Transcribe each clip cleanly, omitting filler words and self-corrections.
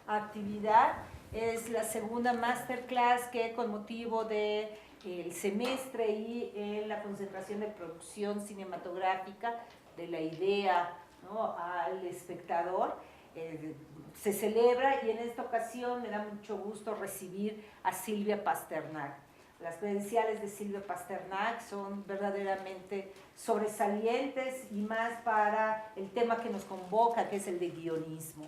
actividad. Es la segunda masterclass que con motivo del semestre y la concentración de producción cinematográfica, de la idea, ¿no?, al espectador, se celebra, y en esta ocasión me da mucho gusto recibir a Silvia Pasternak. Las credenciales de Silvia Pasternak son verdaderamente sobresalientes, y más para el tema que nos convoca, que es el de guionismo.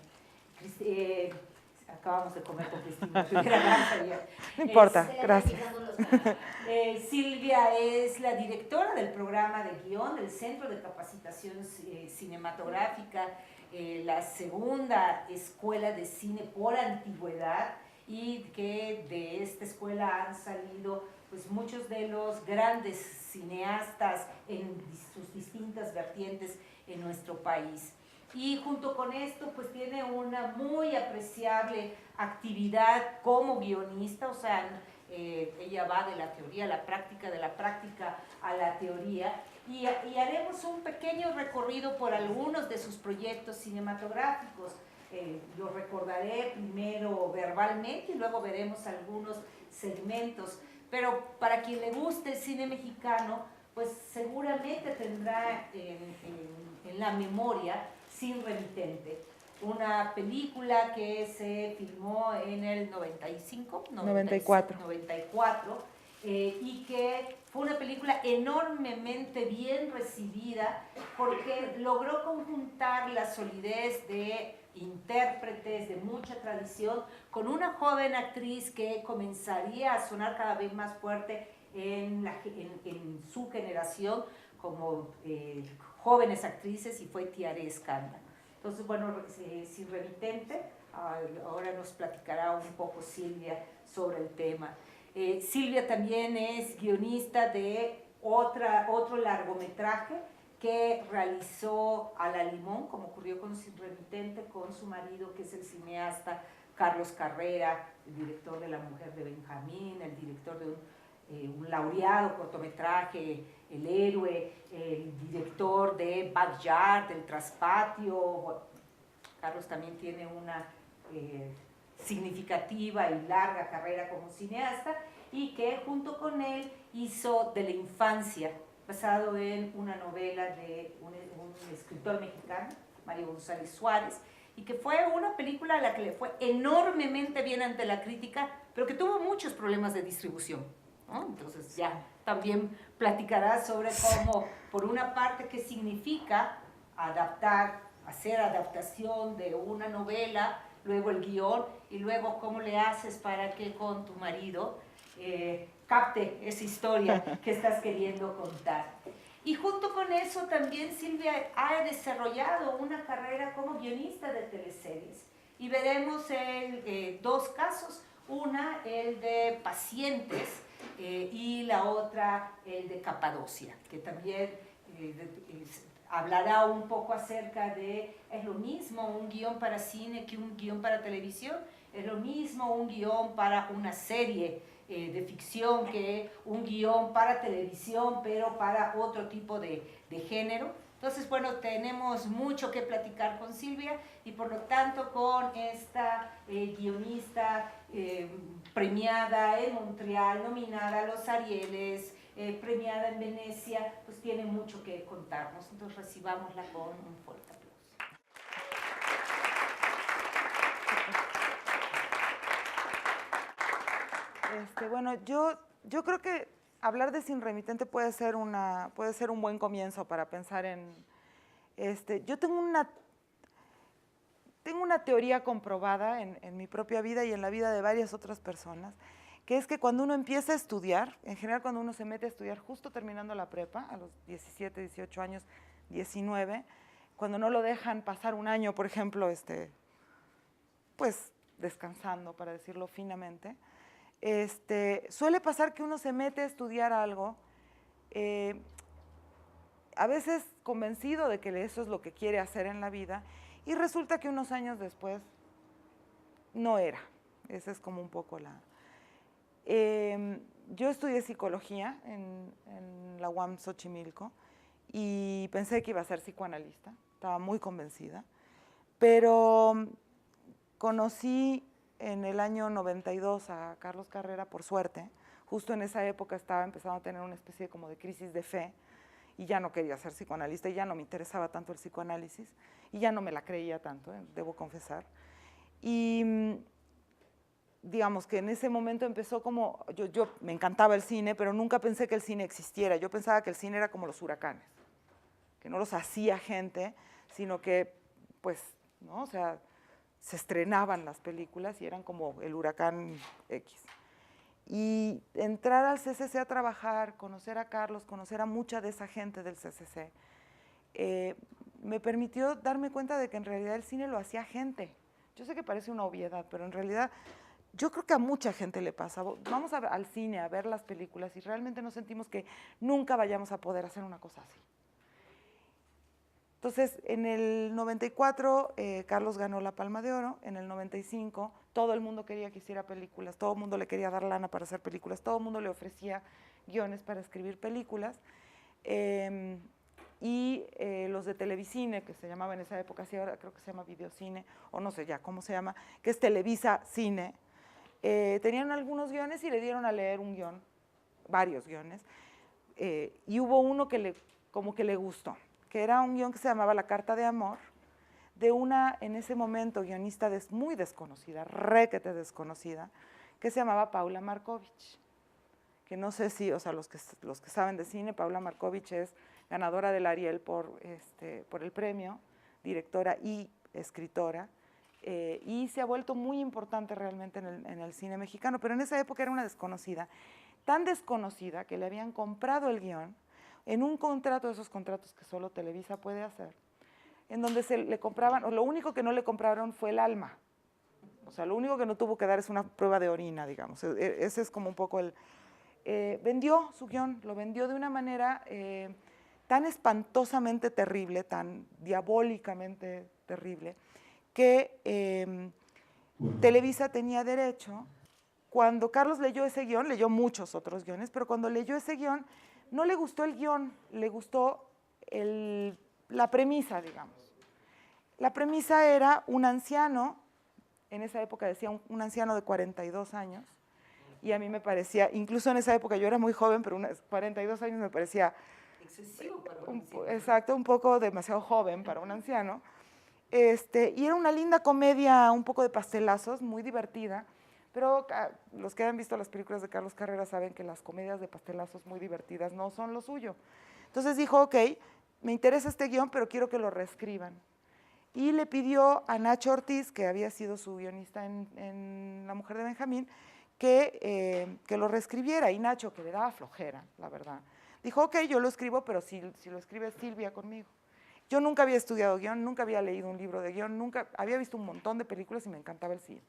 Acabamos de comer con Cristina Garza. No importa, gracias. Silvia es la directora del programa de guión del Centro de Capacitación Cinematográfica, la segunda escuela de cine por antigüedad, y que de esta escuela han salido pues muchos de los grandes cineastas en sus distintas vertientes en nuestro país. Y junto con esto pues tiene una muy apreciable actividad como guionista, o sea, ella va de la teoría a la práctica, de la práctica a la teoría, y haremos un pequeño recorrido por algunos de sus proyectos cinematográficos. Lo recordaré primero verbalmente y luego veremos algunos segmentos, pero para quien le guste el cine mexicano, pues seguramente tendrá en la memoria Sin Remitente, una película que se filmó en el 94, y que fue una película enormemente bien recibida porque logró conjuntar la solidez de intérpretes de mucha tradición con una joven actriz que comenzaría a sonar cada vez más fuerte en su generación como jóvenes actrices, y fue Tiare Escanda. Entonces, bueno, Sin Remitente, ahora nos platicará un poco Silvia sobre el tema. Silvia también es guionista de otro largometraje que realizó a la limón, como ocurrió con Sin Remitente, con su marido, que es el cineasta Carlos Carrera, el director de La Mujer de Benjamín, el director de un laureado cortometraje, El Héroe, el director de Backyard, El Traspatio. Carlos también tiene una significativa y larga carrera como cineasta, y que junto con él hizo De la Infancia, basado en una novela de un escritor mexicano, Mario González Suárez, y que fue una película a la que le fue enormemente bien ante la crítica, pero que tuvo muchos problemas de distribución, ¿no? Entonces ya también platicará sobre cómo, por una parte, qué significa hacer adaptación de una novela, luego el guión, y luego cómo le haces para que con tu marido capte esa historia que estás queriendo contar. Y junto con eso también Silvia ha desarrollado una carrera como guionista de teleseries, y veremos dos casos, una el de Pacientes y la otra el de Capadocia, que también hablará un poco acerca de, es lo mismo un guión para cine que un guión para televisión, es lo mismo un guión para una serie de ficción que un guión para televisión, pero para otro tipo de género. Entonces, bueno, tenemos mucho que platicar con Silvia, y por lo tanto con esta guionista premiada en Montreal, nominada a los Arieles, premiada en Venecia, pues tiene mucho que contarnos. Entonces recibámosla con un fuerte aplauso. Bueno, yo creo que hablar de Sin Remitente puede ser un buen comienzo para pensar en… yo tengo una teoría comprobada en mi propia vida y en la vida de varias otras personas, que es que cuando uno empieza a estudiar, en general cuando uno se mete a estudiar justo terminando la prepa, a los 17, 18 años, 19, cuando no lo dejan pasar un año, por ejemplo, pues descansando, para decirlo finamente, suele pasar que uno se mete a estudiar algo, a veces convencido de que eso es lo que quiere hacer en la vida, y resulta que unos años después no era. Esa es como un poco la… yo estudié psicología en la UAM Xochimilco y pensé que iba a ser psicoanalista, estaba muy convencida, pero Conocí en el año 92 a Carlos Carrera, por suerte. Justo en esa época estaba empezando a tener una especie como de crisis de fe y ya no quería ser psicoanalista y ya no me interesaba tanto el psicoanálisis y ya no me la creía tanto, debo confesar. Y digamos que en ese momento empezó como, yo me encantaba el cine, pero nunca pensé que el cine existiera. Yo pensaba que el cine era como los huracanes, que no los hacía gente, sino que, pues, ¿no? O sea, se estrenaban las películas y eran como el huracán X. Y entrar al CCC a trabajar, conocer a Carlos, conocer a mucha de esa gente del CCC, me permitió darme cuenta de que en realidad el cine lo hacía gente. Yo sé que parece una obviedad, pero en realidad yo creo que a mucha gente le pasa. Vamos al cine a ver las películas y realmente nos sentimos que nunca vayamos a poder hacer una cosa así. Entonces, en el 94, Carlos ganó la Palma de Oro. En el 95, todo el mundo quería que hiciera películas, todo el mundo le quería dar lana para hacer películas, todo el mundo le ofrecía guiones para escribir películas. Y los de Televicine, que se llamaba en esa época, así ahora creo que se llama Videocine, o no sé ya cómo se llama, que es Televisa Cine, tenían algunos guiones y le dieron a leer un guión, varios guiones, y hubo uno que como que le gustó, que era un guión que se llamaba La Carta de Amor, de una, en ese momento, guionista muy desconocida, requete desconocida, que se llamaba Paula Markovich, que no sé si, o sea, los que saben de cine, Paula Markovich es ganadora del Ariel por el premio, directora y escritora, y se ha vuelto muy importante realmente en el cine mexicano, pero en esa época era una desconocida, tan desconocida que le habían comprado el guión en un contrato, de esos contratos que solo Televisa puede hacer, en donde se le compraban, o lo único que no le compraron fue el alma, o sea, lo único que no tuvo que dar es una prueba de orina, digamos, ese es como un poco el... vendió su guión, lo vendió de una manera tan espantosamente terrible, tan diabólicamente terrible, que Televisa tenía derecho, cuando Carlos leyó ese guión, leyó muchos otros guiones, pero cuando leyó ese guión, no le gustó el guión, le gustó la premisa, digamos. La premisa era un anciano, en esa época decía un anciano de 42 años, y a mí me parecía, incluso en esa época yo era muy joven, pero 42 años me parecía... Excesivo para un anciano. Exacto, un poco demasiado joven para un anciano. Y era una linda comedia, un poco de pastelazos, muy divertida, pero los que han visto las películas de Carlos Carrera saben que las comedias de pastelazos muy divertidas no son lo suyo. Entonces dijo, ok, me interesa este guión, pero quiero que lo reescriban. Y le pidió a Nacho Ortiz, que había sido su guionista en La Mujer de Benjamín, que lo reescribiera. Y Nacho, que le daba flojera, la verdad, dijo, ok, yo lo escribo, pero si lo escribe Silvia conmigo. Yo nunca había estudiado guión, nunca había leído un libro de guión, nunca había visto un montón de películas y me encantaba el cine.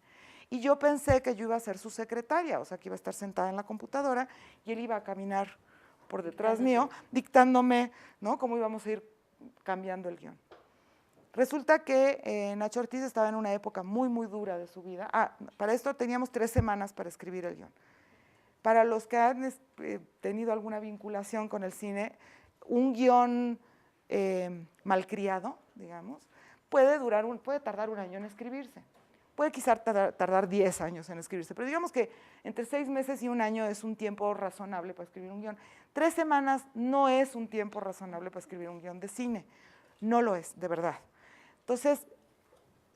Y yo pensé que yo iba a ser su secretaria, o sea, que iba a estar sentada en la computadora y él iba a caminar por detrás mío, dictándome, ¿no?, cómo íbamos a ir cambiando el guión. Resulta que Nacho Ortiz estaba en una época muy, muy dura de su vida. Para esto teníamos 3 semanas para escribir el guión. Para los que han tenido alguna vinculación con el cine, un guión malcriado, digamos, puede tardar un año en escribirse. Puede quizás tardar 10 años en escribirse, pero digamos que entre 6 meses y un año es un tiempo razonable para escribir un guión. 3 semanas no es un tiempo razonable para escribir un guión de cine, no lo es, de verdad. Entonces,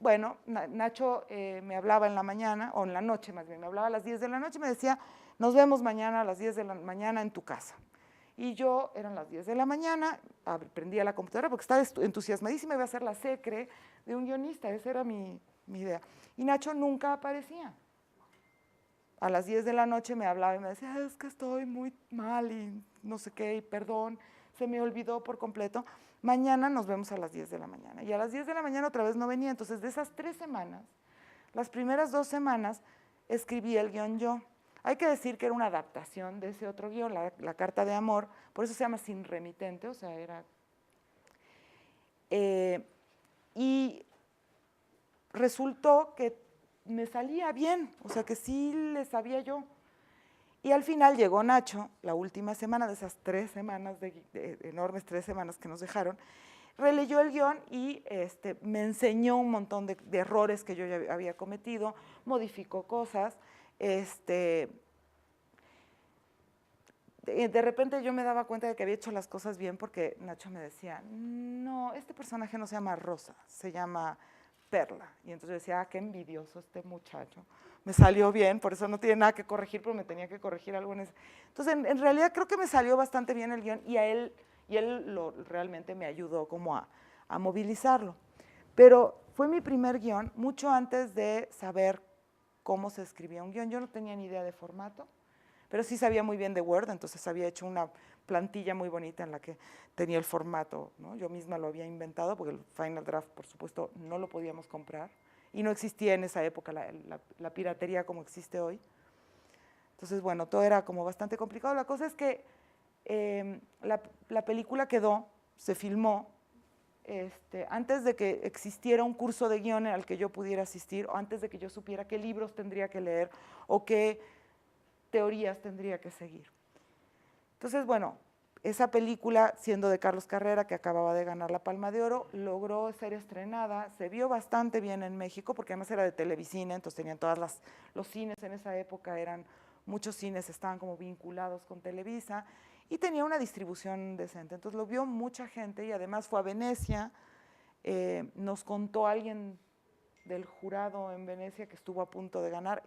bueno, Nacho me hablaba en la mañana, o en la noche más bien, me hablaba a las 10 de la noche y me decía, nos vemos mañana a las 10 de la mañana en tu casa. Y yo, eran las 10 de la mañana, prendía la computadora porque estaba entusiasmadísima, iba a ser la secre de un guionista, esa era mi idea. Y Nacho nunca aparecía. A las 10 de la noche me hablaba y me decía, es que estoy muy mal y no sé qué, y perdón, se me olvidó por completo. Mañana nos vemos a las 10 de la mañana. Y a las 10 de la mañana otra vez no venía. Entonces, de esas 3 semanas, las primeras 2 semanas, escribí el guión yo. Hay que decir que era una adaptación de ese otro guión, la Carta de Amor, por eso se llama Sin Remitente, o sea, era... y resultó que me salía bien, o sea, que sí le sabía yo. Y al final llegó Nacho, la última semana de esas 3 semanas, enormes 3 semanas que nos dejaron, releyó el guión y me enseñó un montón de errores que yo ya había cometido, modificó cosas. De repente yo me daba cuenta de que había hecho las cosas bien porque Nacho me decía, no, este personaje no se llama Rosa, se llama Perla. Y entonces yo decía, qué envidioso este muchacho. Me salió bien, por eso no tiene nada que corregir, pero me tenía que corregir algo en ese. Entonces, en realidad creo que me salió bastante bien el guión y él realmente me ayudó como a movilizarlo. Pero fue mi primer guión mucho antes de saber cómo se escribía un guión. Yo no tenía ni idea de formato, pero sí sabía muy bien de Word, entonces había hecho una plantilla muy bonita en la que tenía el formato, ¿no? Yo misma lo había inventado, porque el Final Draft, por supuesto, no lo podíamos comprar, y no existía en esa época la piratería como existe hoy. Entonces, bueno, todo era como bastante complicado. La cosa es que la película quedó, se filmó, antes de que existiera un curso de guión al que yo pudiera asistir, o antes de que yo supiera qué libros tendría que leer, o qué teorías tendría que seguir. Entonces, bueno, esa película, siendo de Carlos Carrera, que acababa de ganar la Palma de Oro, logró ser estrenada, se vio bastante bien en México, porque además era de Televicine, entonces tenían los cines en esa época, muchos cines estaban como vinculados con Televisa, y tenía una distribución decente, entonces lo vio mucha gente, y además fue a Venecia, nos contó alguien del jurado en Venecia que estuvo a punto de ganar,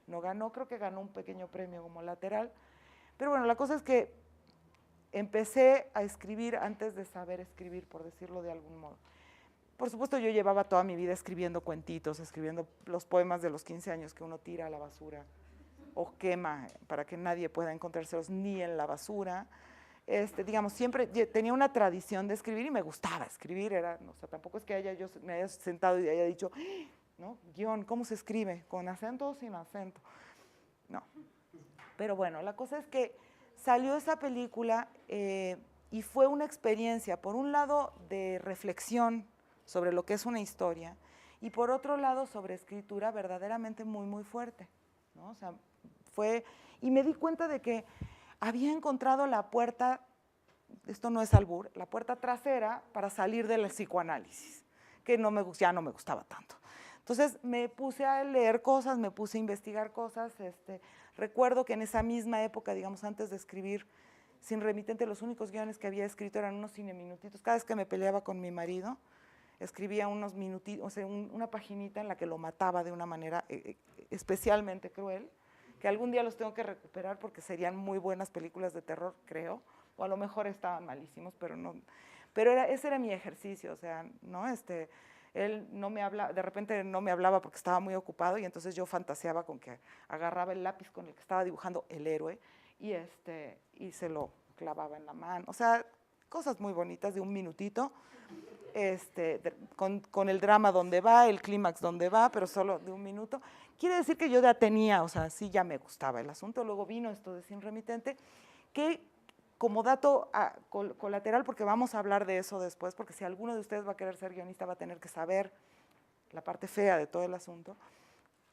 no ganó, creo que ganó un pequeño premio como lateral, pero bueno, la cosa es que empecé a escribir antes de saber escribir, por decirlo de algún modo. Por supuesto, yo llevaba toda mi vida escribiendo cuentitos, escribiendo los poemas de los 15 años que uno tira a la basura o quema para que nadie pueda encontrárselos ni en la basura. Digamos, siempre tenía una tradición de escribir y me gustaba escribir, o sea, tampoco es que yo me haya sentado y haya dicho, ¿no? Guión, ¿cómo se escribe? ¿Con acento o sin acento? No. Pero bueno, la cosa es que salió esa película y fue una experiencia, por un lado, de reflexión sobre lo que es una historia y por otro lado, sobre escritura verdaderamente muy, muy fuerte, ¿no? O sea, y me di cuenta de que había encontrado la puerta, esto no es albur, la puerta trasera para salir del psicoanálisis, que ya no me gustaba tanto. Entonces me puse a leer cosas, me puse a investigar cosas. Recuerdo que en esa misma época, digamos, antes de escribir Sin Remitente, los únicos guiones que había escrito eran unos cineminutitos. Cada vez que me peleaba con mi marido, escribía unos minutitos, o sea, una paginita en la que lo mataba de una manera especialmente cruel, que algún día los tengo que recuperar porque serían muy buenas películas de terror, creo, o a lo mejor estaban malísimos, pero no. Pero ese era mi ejercicio, o sea, ¿no? Él no me hablaba, de repente no me hablaba porque estaba muy ocupado y entonces yo fantaseaba con que agarraba el lápiz con el que estaba dibujando el héroe y se lo clavaba en la mano. O sea, cosas muy bonitas de un minutito, con el drama donde va, el clímax donde va, pero solo de un minuto. Quiere decir que yo ya tenía, o sea, sí ya me gustaba el asunto. Luego vino esto de Sin Remitente, que como dato colateral, porque vamos a hablar de eso después, porque si alguno de ustedes va a querer ser guionista va a tener que saber la parte fea de todo el asunto.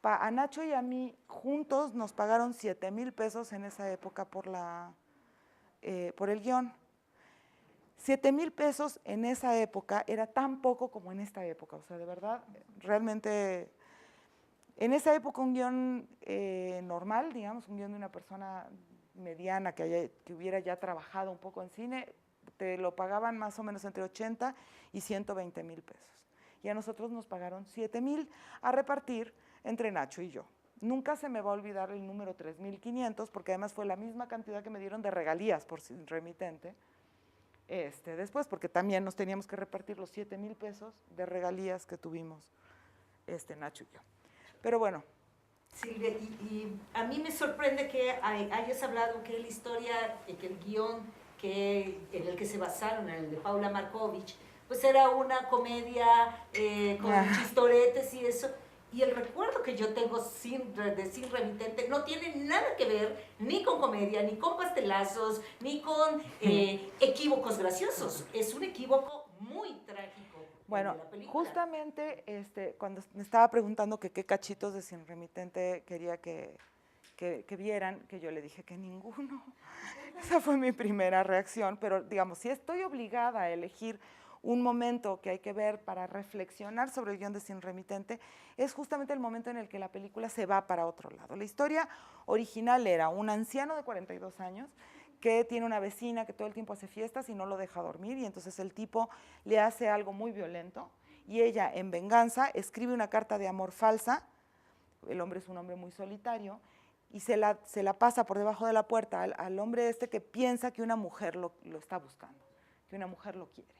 A Nacho y a mí juntos nos pagaron 7,000 pesos en esa época por el guión. 7,000 pesos en esa época era tan poco como en esta época, o sea, de verdad, realmente, en esa época un guión normal, digamos, un guión de una persona mediana que hubiera ya trabajado un poco en cine, te lo pagaban más o menos entre 80 y 120,000 pesos. Y a nosotros nos pagaron 7,000 a repartir entre Nacho y yo. Nunca se me va a olvidar el número 3,500, porque además fue la misma cantidad que me dieron de regalías por Sin Remitente. Después, porque también nos teníamos que repartir los 7,000 pesos de regalías que tuvimos Nacho y yo. Pero bueno. Silvia, y a mí me sorprende que hayas hablado que la historia, que el guión en el que se basaron, en el de Paula Markovich, pues era una comedia con chistoretes y eso. Y el recuerdo que yo tengo de Sin Remitente no tiene nada que ver ni con comedia, ni con pastelazos, ni con equívocos graciosos. Es un equívoco muy trágico. Bueno, justamente cuando me estaba preguntando qué cachitos de Sin Remitente quería que que vieran que yo le dije que ninguno. Esa fue mi primera reacción, pero digamos, si estoy obligada a elegir un momento que hay que ver para reflexionar sobre el guión de Sin Remitente, es justamente el momento en el que la película se va para otro lado. La historia original era un anciano de 42 años que tiene una vecina que todo el tiempo hace fiestas y no lo deja dormir, y entonces el tipo le hace algo muy violento, y ella, en venganza, escribe una carta de amor falsa. El hombre es un hombre muy solitario, y se la pasa por debajo de la puerta al hombre este que piensa que una mujer lo está buscando, que una mujer lo quiere.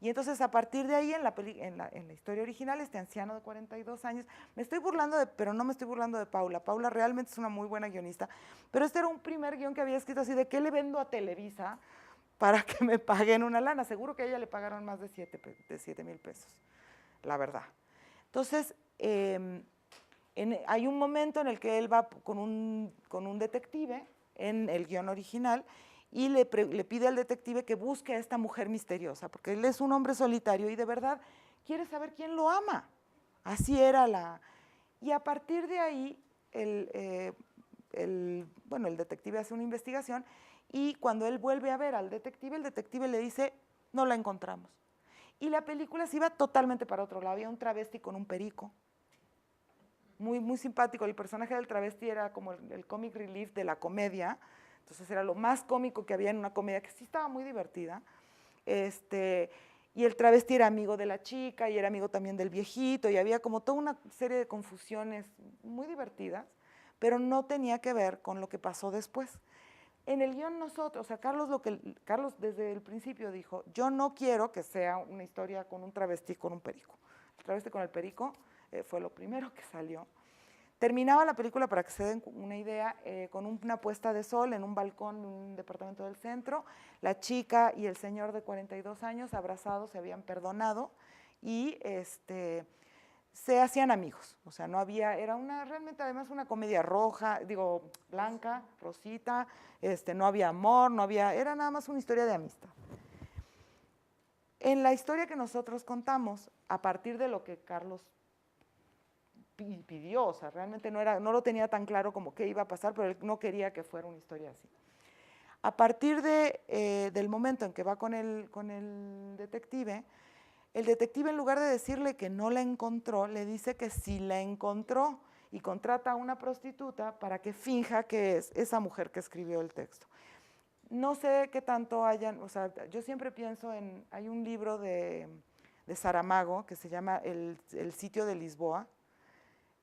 Y entonces, a partir de ahí, en la historia original, este anciano de 42 años, me estoy burlando pero no me estoy burlando de Paula. Paula realmente es una muy buena guionista, pero este era un primer guión que había escrito así, de ¿qué le vendo a Televisa para que me paguen una lana? Seguro que a ella le pagaron más de 7,000 pesos, la verdad. Entonces, hay un momento en el que él va con un detective en el guión original, y le pide al detective que busque a esta mujer misteriosa, porque él es un hombre solitario y de verdad quiere saber quién lo ama. Así era Y a partir de ahí, el detective hace una investigación, y cuando él vuelve a ver al detective, el detective le dice, no la encontramos. Y la película se iba totalmente para otro lado. Había un travesti con un perico, muy, muy simpático. El personaje del travesti era como el comic relief de la comedia. Entonces era lo más cómico que había en una comedia, que sí estaba muy divertida. Y el travesti era amigo de la chica, y era amigo también del viejito, y había como toda una serie de confusiones muy divertidas, pero no tenía que ver con lo que pasó después. En el guión nosotros, o sea, Carlos desde el principio dijo, yo no quiero que sea una historia con un travesti con un perico. El travesti con el perico fue lo primero que salió. Terminaba la película, para que se den una idea, con una puesta de sol en un balcón de un departamento del centro. La chica y el señor de 42 años abrazados, se habían perdonado, y se hacían amigos. O sea, no había, era realmente además una comedia blanca, rosita, no había amor, era nada más una historia de amistad. En la historia que nosotros contamos, a partir de lo que Carlos pidió, o sea, realmente no lo tenía tan claro como qué iba a pasar, pero él no quería que fuera una historia así. A partir del momento en que va con el detective, en lugar de decirle que no la encontró, le dice que sí la encontró, y contrata a una prostituta para que finja que es esa mujer que escribió el texto. No sé qué tanto o sea, yo siempre pienso hay un libro de Saramago que se llama El sitio de Lisboa,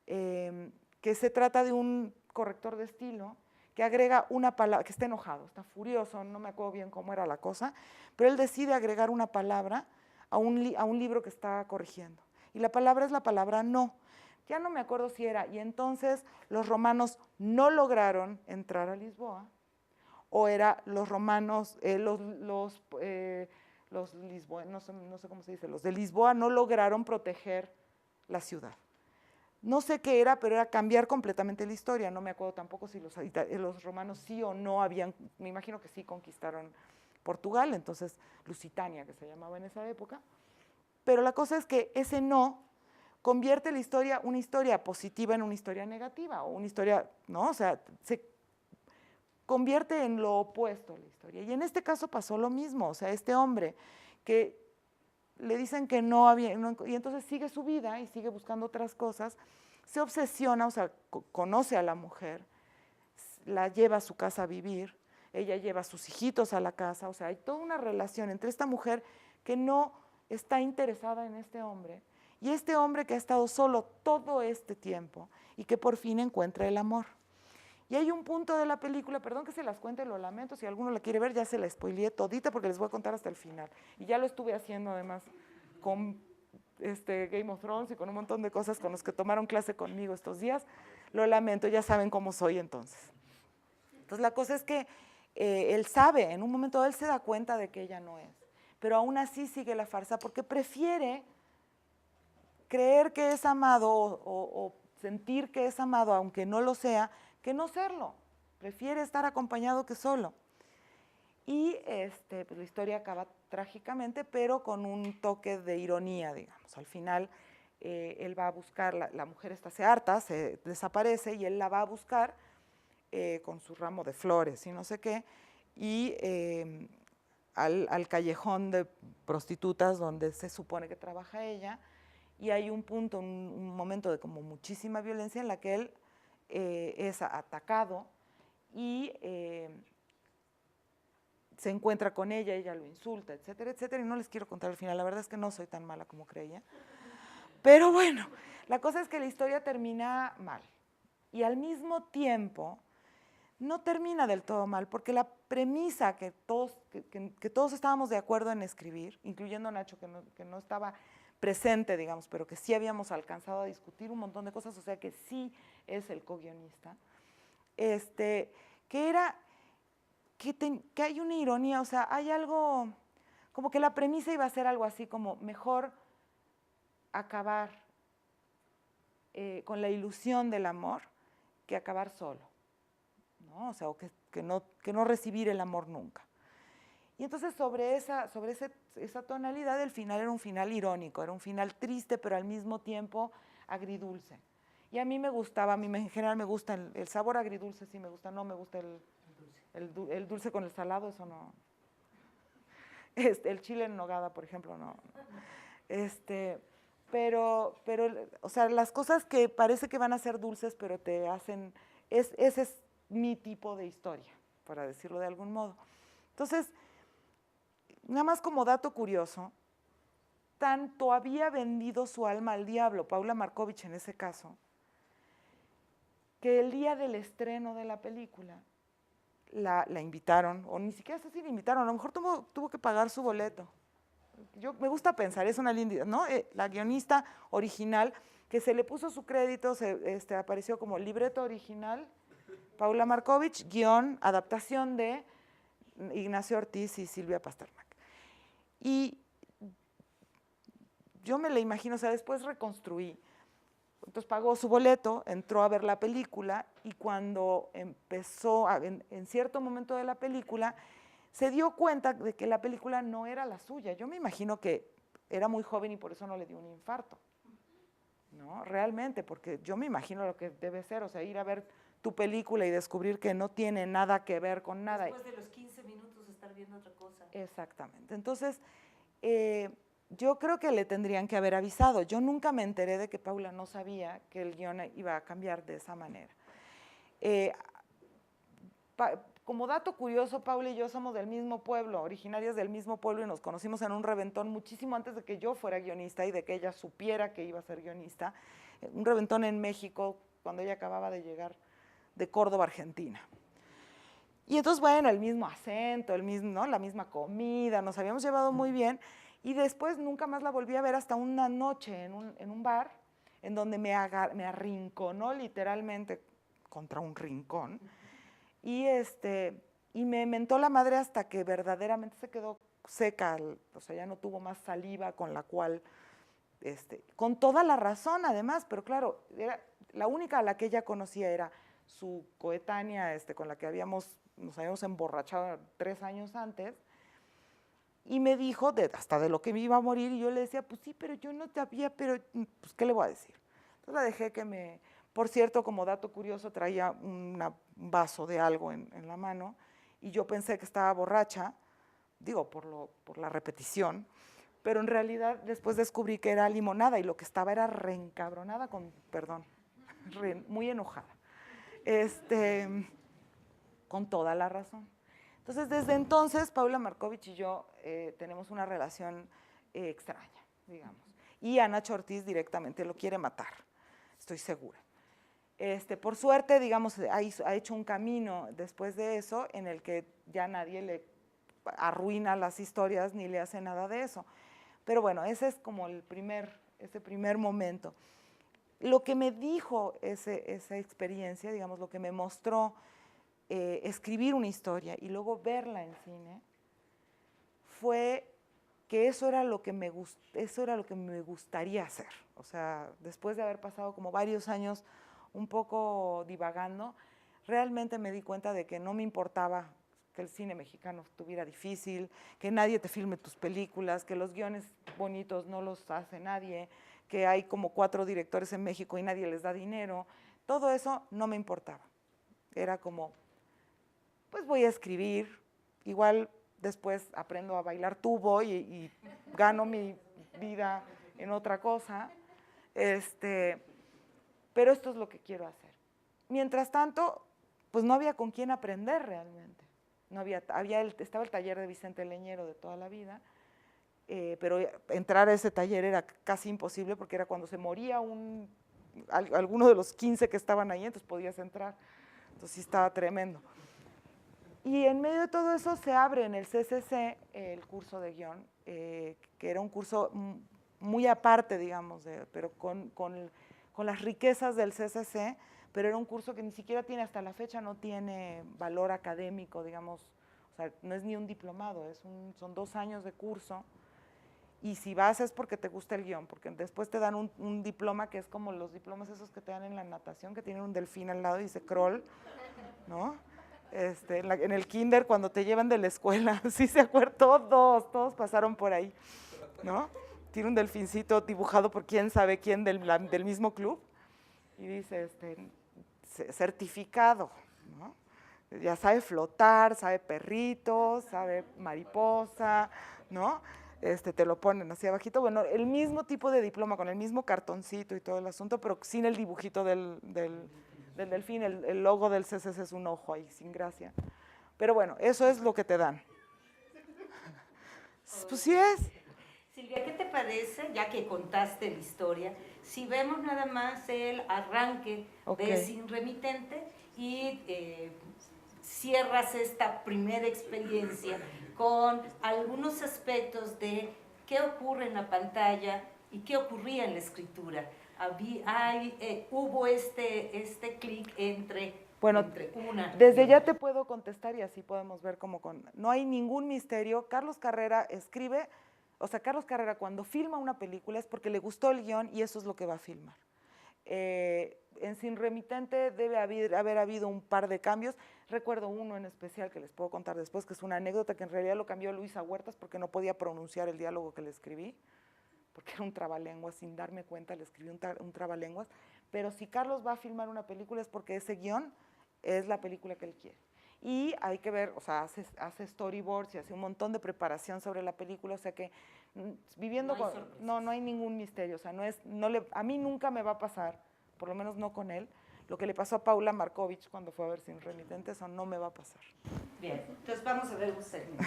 que se trata de un corrector de estilo que agrega una palabra, que está enojado, está furioso, no me acuerdo bien cómo era la cosa, pero él decide agregar una palabra a un libro que está corrigiendo. Y la palabra es la palabra no. Ya no me acuerdo si era, y entonces los romanos no lograron entrar a Lisboa, o era los romanos, los lisboenos, no sé cómo se dice, los de Lisboa no lograron proteger la ciudad. No sé qué era, pero era cambiar completamente la historia. No me acuerdo tampoco si los romanos sí o no me imagino que sí conquistaron Portugal, entonces Lusitania, que se llamaba en esa época. Pero la cosa es que ese no convierte una historia positiva en una historia negativa, o una historia, ¿no? O sea, se convierte en lo opuesto a la historia. Y en este caso pasó lo mismo. O sea, este hombre que le dicen que no había, y entonces sigue su vida y sigue buscando otras cosas, se obsesiona, o sea, conoce a la mujer, la lleva a su casa a vivir, ella lleva a sus hijitos a la casa, o sea, hay toda una relación entre esta mujer que no está interesada en este hombre, y este hombre que ha estado solo todo este tiempo y que por fin encuentra el amor. Y hay un punto de la película, perdón que se las cuente, lo lamento, si alguno la quiere ver, ya se la spoileé todita porque les voy a contar hasta el final. Y ya lo estuve haciendo además con Game of Thrones y con un montón de cosas con los que tomaron clase conmigo estos días. Lo lamento, ya saben cómo soy entonces. Entonces la cosa es que él sabe, en un momento él se da cuenta de que ella no es, pero aún así sigue la farsa porque prefiere creer que es amado o sentir que es amado, aunque no lo sea, que no serlo. Prefiere estar acompañado que solo. Y pues la historia acaba trágicamente, pero con un toque de ironía, digamos. Al final, él va a buscar, la mujer esta se harta, se desaparece, y él la va a buscar, con su ramo de flores y no sé qué, y al callejón de prostitutas donde se supone que trabaja ella, y hay un punto, un momento de como muchísima violencia en la que él es atacado y se encuentra con ella lo insulta, etcétera, etcétera, y no les quiero contar el final, la verdad es que no soy tan mala como creía, pero bueno, la cosa es que la historia termina mal, y al mismo tiempo no termina del todo mal, porque la premisa que todos estábamos de acuerdo en escribir, incluyendo Nacho, que no estaba presente, digamos, pero que sí habíamos alcanzado a discutir un montón de cosas, o sea que sí es el co-guionista, que era que hay una ironía, o sea, hay algo, como que la premisa iba a ser algo así como mejor acabar con la ilusión del amor que acabar solo, ¿no? O sea, o que no recibir el amor nunca. Y entonces sobre esa tonalidad, el final era un final irónico, era un final triste, pero al mismo tiempo agridulce. Y a mí me gustaba, en general me gusta el sabor agridulce, sí me gusta, no me gusta el dulce con el salado, eso no. El chile en nogada, por ejemplo, no. Pero, o sea, las cosas que parece que van a ser dulces, pero te hacen, ese es mi tipo de historia, para decirlo de algún modo. Entonces, nada más como dato curioso, tanto había vendido su alma al diablo, Paula Markovich en ese caso, que el día del estreno de la película la invitaron, o ni siquiera sé si la invitaron, a lo mejor tuvo que pagar su boleto. Me gusta pensar, es una linda, ¿no? La guionista original, que se le puso su crédito, apareció como libreto original, Paula Markovich, guión, adaptación de Ignacio Ortiz y Silvia Pasternak. Y yo me la imagino, o sea, después reconstruí. Entonces pagó su boleto, entró a ver la película y cuando empezó, en cierto momento de la película, se dio cuenta de que la película no era la suya. Yo me imagino que era muy joven y por eso no le dio un infarto, ¿no? Realmente, porque yo me imagino lo que debe ser, o sea, ir a ver tu película y descubrir que no tiene nada que ver con nada. Después de los 15 minutos estar viendo otra cosa. Exactamente. Entonces, yo creo que le tendrían que haber avisado. Yo nunca me enteré de que Paula no sabía que el guión iba a cambiar de esa manera. Como dato curioso, Paula y yo somos del mismo pueblo, originarias del mismo pueblo, y nos conocimos en un reventón muchísimo antes de que yo fuera guionista y de que ella supiera que iba a ser guionista. Un reventón en México, cuando ella acababa de llegar de Córdoba, Argentina. Y entonces, bueno, el mismo acento, ¿no? La misma comida, nos habíamos llevado muy bien. Y después nunca más la volví a ver hasta una noche en un bar, en donde me arrinconó literalmente contra un rincón. Y me mentó la madre hasta que verdaderamente se quedó seca, o sea, ya no tuvo más saliva con la cual, con toda la razón además, pero claro, era la única a la que ella conocía era su coetánea, con la que nos habíamos emborrachado 3 años antes, y me dijo hasta de lo que me iba a morir, y yo le decía, pues sí, pero yo no sabía, pero pues, ¿qué le voy a decir? Entonces la dejé que por cierto, como dato curioso, traía un vaso de algo en la mano, y yo pensé que estaba borracha, digo, por la repetición, pero en realidad después descubrí que era limonada, y lo que estaba era reencabronada perdón, muy enojada, con toda la razón. Entonces, desde entonces, Paula Markovich y yo tenemos una relación extraña, digamos. Y Ana Ortiz directamente lo quiere matar, estoy segura. Por suerte, digamos, ha hecho un camino después de eso en el que ya nadie le arruina las historias ni le hace nada de eso. Pero bueno, ese es como ese primer momento. Lo que me dijo esa experiencia, digamos, lo que me mostró escribir una historia y luego verla en cine, fue que eso era lo que me gustaría hacer. O sea, después de haber pasado como varios años un poco divagando, realmente me di cuenta de que no me importaba que el cine mexicano estuviera difícil, que nadie te filme tus películas, que los guiones bonitos no los hace nadie, que hay como 4 directores en México y nadie les da dinero. Todo eso no me importaba. era como, pues voy a escribir, igual después aprendo a bailar tubo y gano mi vida en otra cosa, pero esto es lo que quiero hacer. Mientras tanto, pues no había con quién aprender realmente. No había, estaba el taller de Vicente Leñero de toda la vida, pero entrar a ese taller era casi imposible porque era cuando se moría alguno de los 15 que estaban ahí, entonces podías entrar. Entonces sí estaba tremendo. Y en medio de todo eso se abre en el CCC el curso de guión, que era un curso muy aparte, digamos, pero con las riquezas del CCC, pero era un curso que ni siquiera tiene, hasta la fecha no tiene valor académico, digamos, o sea, no es ni un diplomado, son 2 años de curso, y si vas es porque te gusta el guión, porque después te dan un diploma que es como los diplomas esos que te dan en la natación, que tienen un delfín al lado y dice crawl, ¿no? En el kinder cuando te llevan de la escuela, sí se acuerdan, todos pasaron por ahí, ¿no? Tiene un delfincito dibujado por quién sabe quién del mismo club y dice, certificado, ¿no? Ya sabe flotar, sabe perrito, sabe mariposa, ¿no? Te lo ponen así abajito, bueno, el mismo tipo de diploma, con el mismo cartoncito y todo el asunto, pero sin el dibujito del delfín, el logo del CCC es un ojo ahí, sin gracia. Pero bueno, eso es lo que te dan. Pues sí es. Silvia, ¿qué te parece, ya que contaste la historia, si vemos nada más el arranque de Sin Remitente y cierras esta primera experiencia con algunos aspectos de qué ocurre en la pantalla y qué ocurría en la escritura? Hubo este clic entre una... Desde ya te puedo contestar y así podemos ver no hay ningún misterio. Carlos Carrera escribe, o sea, Carlos Carrera cuando filma una película es porque le gustó el guión y eso es lo que va a filmar. En Sin Remitente debe haber habido un par de cambios. Recuerdo uno en especial que les puedo contar después, que es una anécdota que en realidad lo cambió Luisa Huertas porque no podía pronunciar el diálogo que le escribí, porque era un trabalenguas, sin darme cuenta le escribí un trabalenguas. Pero si Carlos va a filmar una película es porque ese guión es la película que él quiere. Y hay que ver, o sea, hace storyboards y hace un montón de preparación sobre la película, o sea que viviendo no hay ningún misterio, o sea, a mí nunca me va a pasar, por lo menos no con él, lo que le pasó a Paula Markovich cuando fue a ver Sin Remitente, eso no me va a pasar. Bien, entonces vamos a ver un segmento.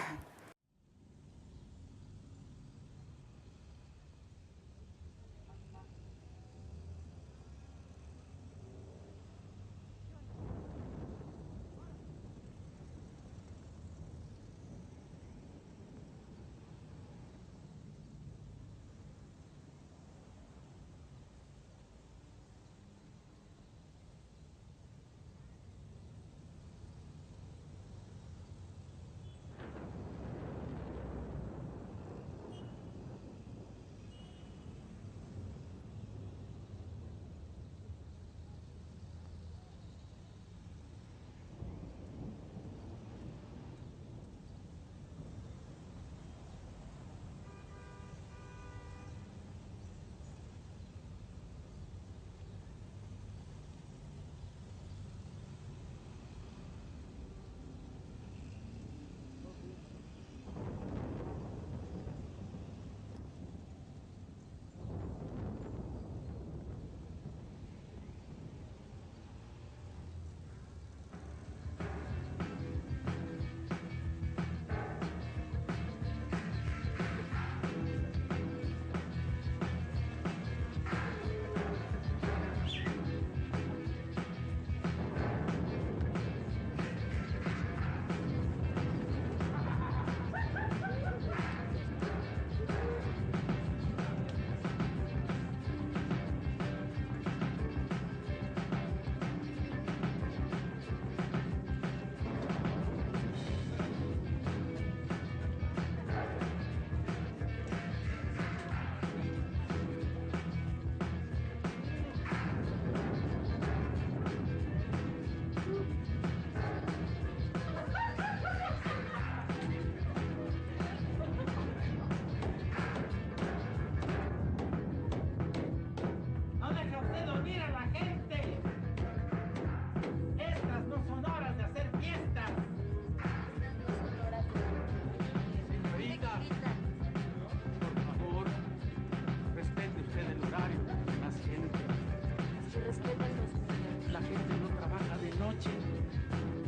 respetan los niños. La gente no trabaja de noche.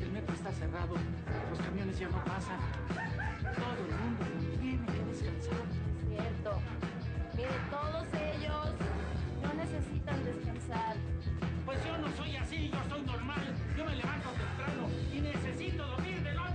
El metro está cerrado. Los camiones ya no pasan. Todo el mundo tiene que descansar. Es cierto. Mire, todos ellos no necesitan descansar. Pues yo no soy así, yo soy normal. Yo me levanto temprano y necesito dormir de noche.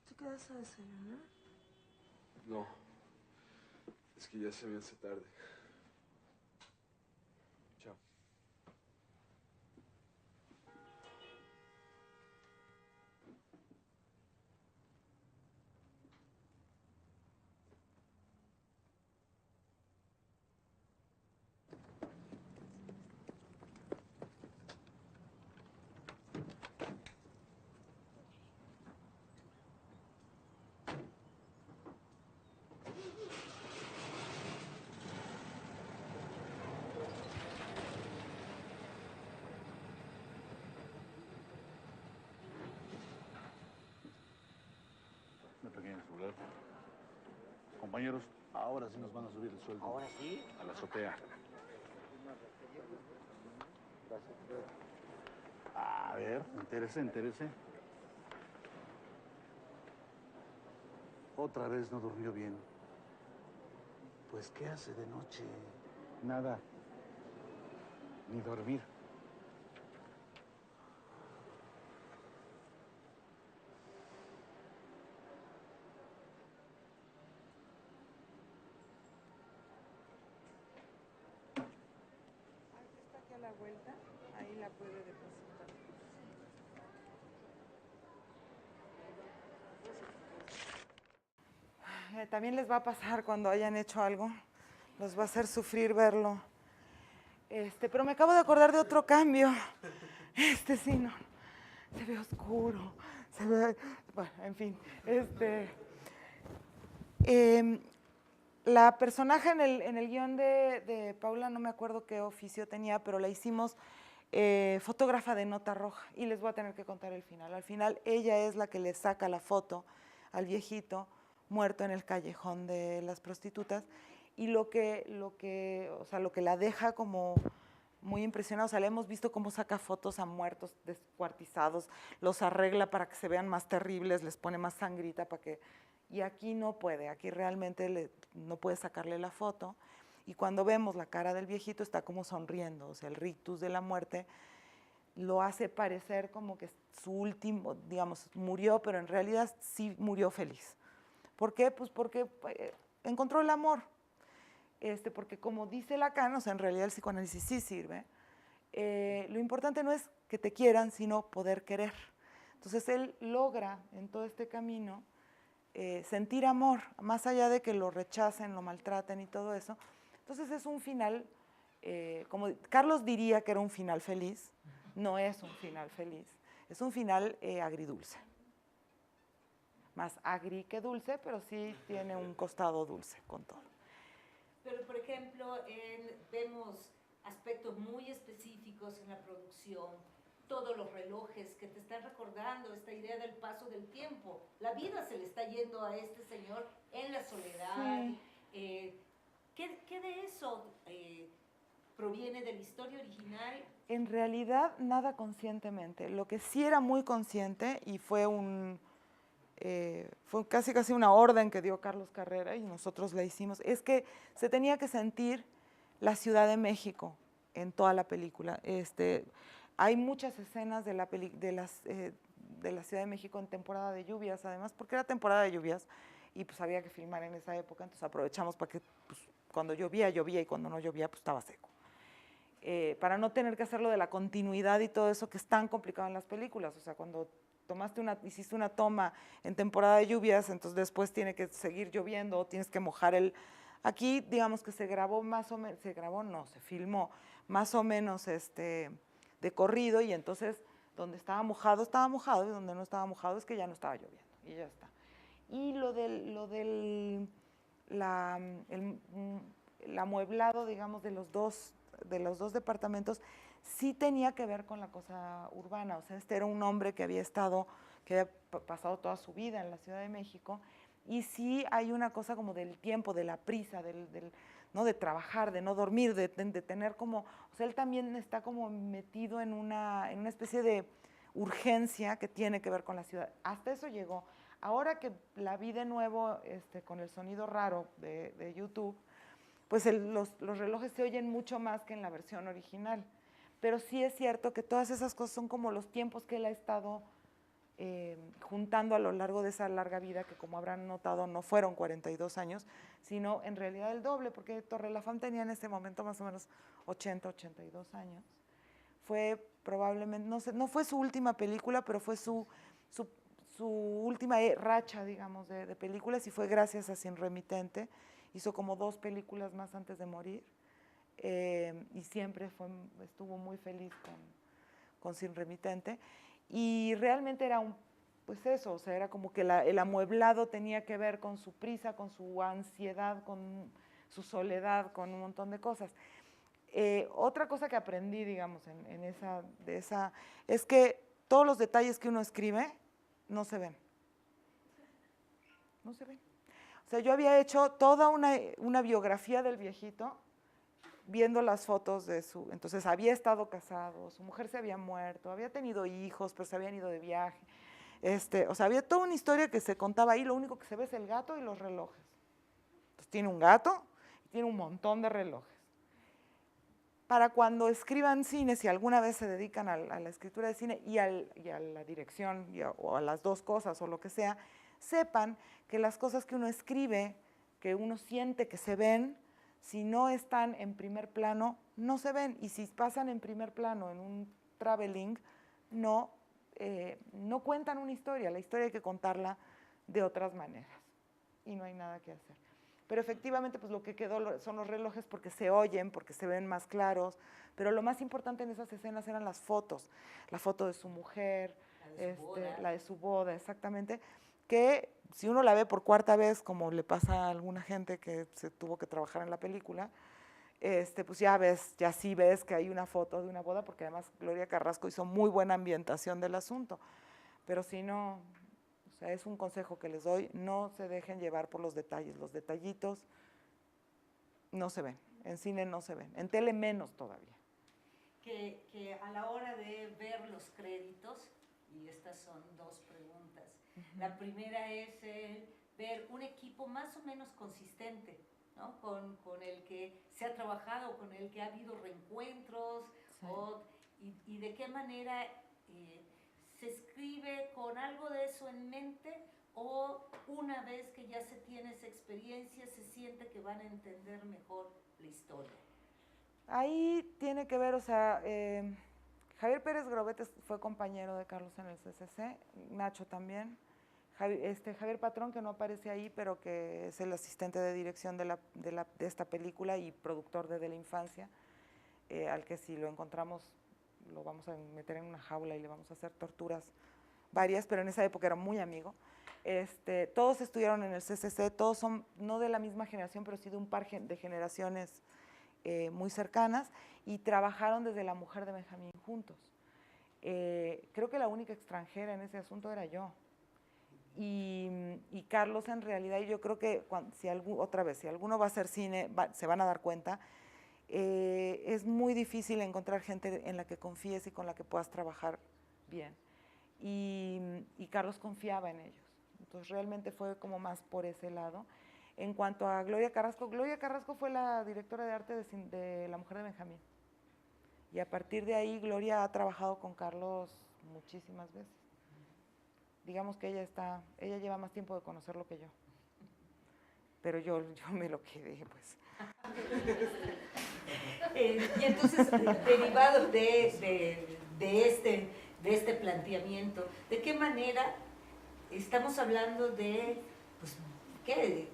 ¿Te quedas a desayunar? No, es que ya se me hace tarde. Chao. Una pequeña celular. Compañeros, ahora sí nos van a subir el sueldo. ¿Ahora sí? A la azotea. A ver, entérese, entérese. Otra vez no durmió bien. Pues, ¿qué hace de noche? Nada. Ni dormir. Está aquí a la vuelta, ahí la puede depositar. También les va a pasar cuando hayan hecho algo, los va a hacer sufrir verlo. Pero me acabo de acordar de otro cambio. Sí, no, se ve oscuro, Bueno, en fin. La personaje en el guión de Paula, no me acuerdo qué oficio tenía, pero la hicimos fotógrafa de nota roja, y les voy a tener que contar el final. Al final ella es la que le saca la foto al viejito muerto en el callejón de las prostitutas, y lo que la deja como muy impresionada, o sea, le hemos visto cómo saca fotos a muertos descuartizados, los arregla para que se vean más terribles, les pone más sangrita para que... Y aquí no puede, aquí realmente no puede sacarle la foto, y cuando vemos la cara del viejito está como sonriendo, o sea, el rictus de la muerte lo hace parecer como que su último, digamos, murió, pero en realidad sí murió feliz. ¿Por qué? Pues porque encontró el amor. Porque como dice Lacan, o sea, en realidad el psicoanálisis sí sirve, lo importante no es que te quieran, sino poder querer. Entonces él logra en todo este camino sentir amor, más allá de que lo rechacen, lo maltraten y todo eso. Entonces es un final, como Carlos diría que era un final feliz, no es un final feliz, es un final agridulce. Más agri que dulce, pero sí tiene un costado dulce con todo. Pero, por ejemplo, vemos aspectos muy específicos en la producción, todos los relojes que te están recordando esta idea del paso del tiempo. La vida se le está yendo a este señor en la soledad. Sí. ¿Qué de eso proviene de la historia original? En realidad, nada conscientemente. Lo que sí era muy consciente, y fue casi una orden que dio Carlos Carrera y nosotros la hicimos, es que se tenía que sentir la Ciudad de México en toda la película. Hay muchas escenas de la Ciudad de México en temporada de lluvias, además, porque era temporada de lluvias y pues había que filmar en esa época, entonces aprovechamos para que pues, cuando llovía, y cuando no llovía, pues estaba seco. Para no tener que hacerlo de la continuidad y todo eso que es tan complicado en las películas, o sea, cuando hiciste una toma en temporada de lluvias, entonces después tiene que seguir lloviendo, o tienes que mojar Aquí, digamos que se grabó más o menos, se filmó más o menos de corrido, y entonces donde estaba mojado, y donde no estaba mojado es que ya no estaba lloviendo, y ya está. Y el amueblado, digamos, de los dos departamentos, sí tenía que ver con la cosa urbana. O sea, era un hombre que había pasado toda su vida en la Ciudad de México, y sí hay una cosa como del tiempo, de la prisa, ¿no? De trabajar, de no dormir, de tener como, o sea, él también está como metido en una especie de urgencia que tiene que ver con la ciudad. Hasta eso llegó. Ahora que la vi de nuevo con el sonido raro de YouTube, pues los relojes se oyen mucho más que en la versión original. Pero sí es cierto que todas esas cosas son como los tiempos que él ha estado juntando a lo largo de esa larga vida, que como habrán notado no fueron 42 años, sino en realidad el doble, porque Torrelafán tenía en ese momento más o menos 80, 82 años. Fue probablemente, no fue su última película, pero fue su última racha, digamos, de películas, y fue gracias a Sin Remitente. Hizo como 2 películas más antes de morir, y siempre estuvo muy feliz con Sin Remitente. Y realmente era pues eso, o sea, era como que el amueblado tenía que ver con su prisa, con su ansiedad, con su soledad, con un montón de cosas. Otra cosa que aprendí, digamos, de esa, es que todos los detalles que uno escribe no se ven. No se ven. O sea, yo había hecho toda una biografía del viejito, viendo las fotos entonces había estado casado, su mujer se había muerto, había tenido hijos, pero se habían ido de viaje. O sea, había toda una historia que se contaba ahí, lo único que se ve es el gato y los relojes. Entonces tiene un gato y tiene un montón de relojes. Para cuando escriban cine, si alguna vez se dedican a la escritura de cine y a la dirección, o a las dos cosas, o lo que sea, sepan que las cosas que uno escribe, que uno siente que se ven, si no están en primer plano, no se ven. Y si pasan en primer plano en un traveling, no cuentan una historia. La historia hay que contarla de otras maneras. Y no hay nada que hacer. Pero efectivamente, pues lo que quedó son los relojes, porque se oyen, porque se ven más claros. Pero lo más importante en esas escenas eran las fotos. La foto de su mujer, boda. la de su boda, exactamente, que si uno la ve por cuarta vez, como le pasa a alguna gente que se tuvo que trabajar en la película, pues ya sí ves que hay una foto de una boda, porque además Gloria Carrasco hizo muy buena ambientación del asunto, pero si no, o sea, es un consejo que les doy, no se dejen llevar por los detalles, los detallitos no se ven, en cine no se ven, en tele menos todavía. Que a la hora de ver los créditos, y estas son dos preguntas, la primera es ver un equipo más o menos consistente, ¿no? Con el que se ha trabajado, con el que ha habido reencuentros, sí. Y de qué manera se escribe con algo de eso en mente, o una vez que ya se tiene esa experiencia se siente que van a entender mejor la historia. Ahí tiene que ver, o sea, Javier Pérez Grobet fue compañero de Carlos en el CCC, Nacho también, Javier Patrón, que no aparece ahí, pero que es el asistente de dirección de esta película y productor de la Infancia, al que si lo encontramos lo vamos a meter en una jaula y le vamos a hacer torturas varias, pero en esa época era muy amigo. Todos estudiaron en el CCC, todos son no de la misma generación, pero sí de un par de generaciones muy cercanas, y trabajaron desde La Mujer de Benjamín juntos. Creo que la única extranjera en ese asunto era yo. Y Carlos, en realidad, yo creo que si alguno va a hacer cine, se van a dar cuenta, es muy difícil encontrar gente en la que confíes y con la que puedas trabajar bien. Y Carlos confiaba en ellos. Entonces realmente fue como más por ese lado. En cuanto a Gloria Carrasco fue la directora de arte de La Mujer de Benjamín. Y a partir de ahí Gloria ha trabajado con Carlos muchísimas veces. Digamos que ella lleva más tiempo de conocerlo que yo. Pero yo me lo quedé, pues. Y entonces, derivado de este planteamiento, ¿de qué manera estamos hablando de, pues, ¿qué?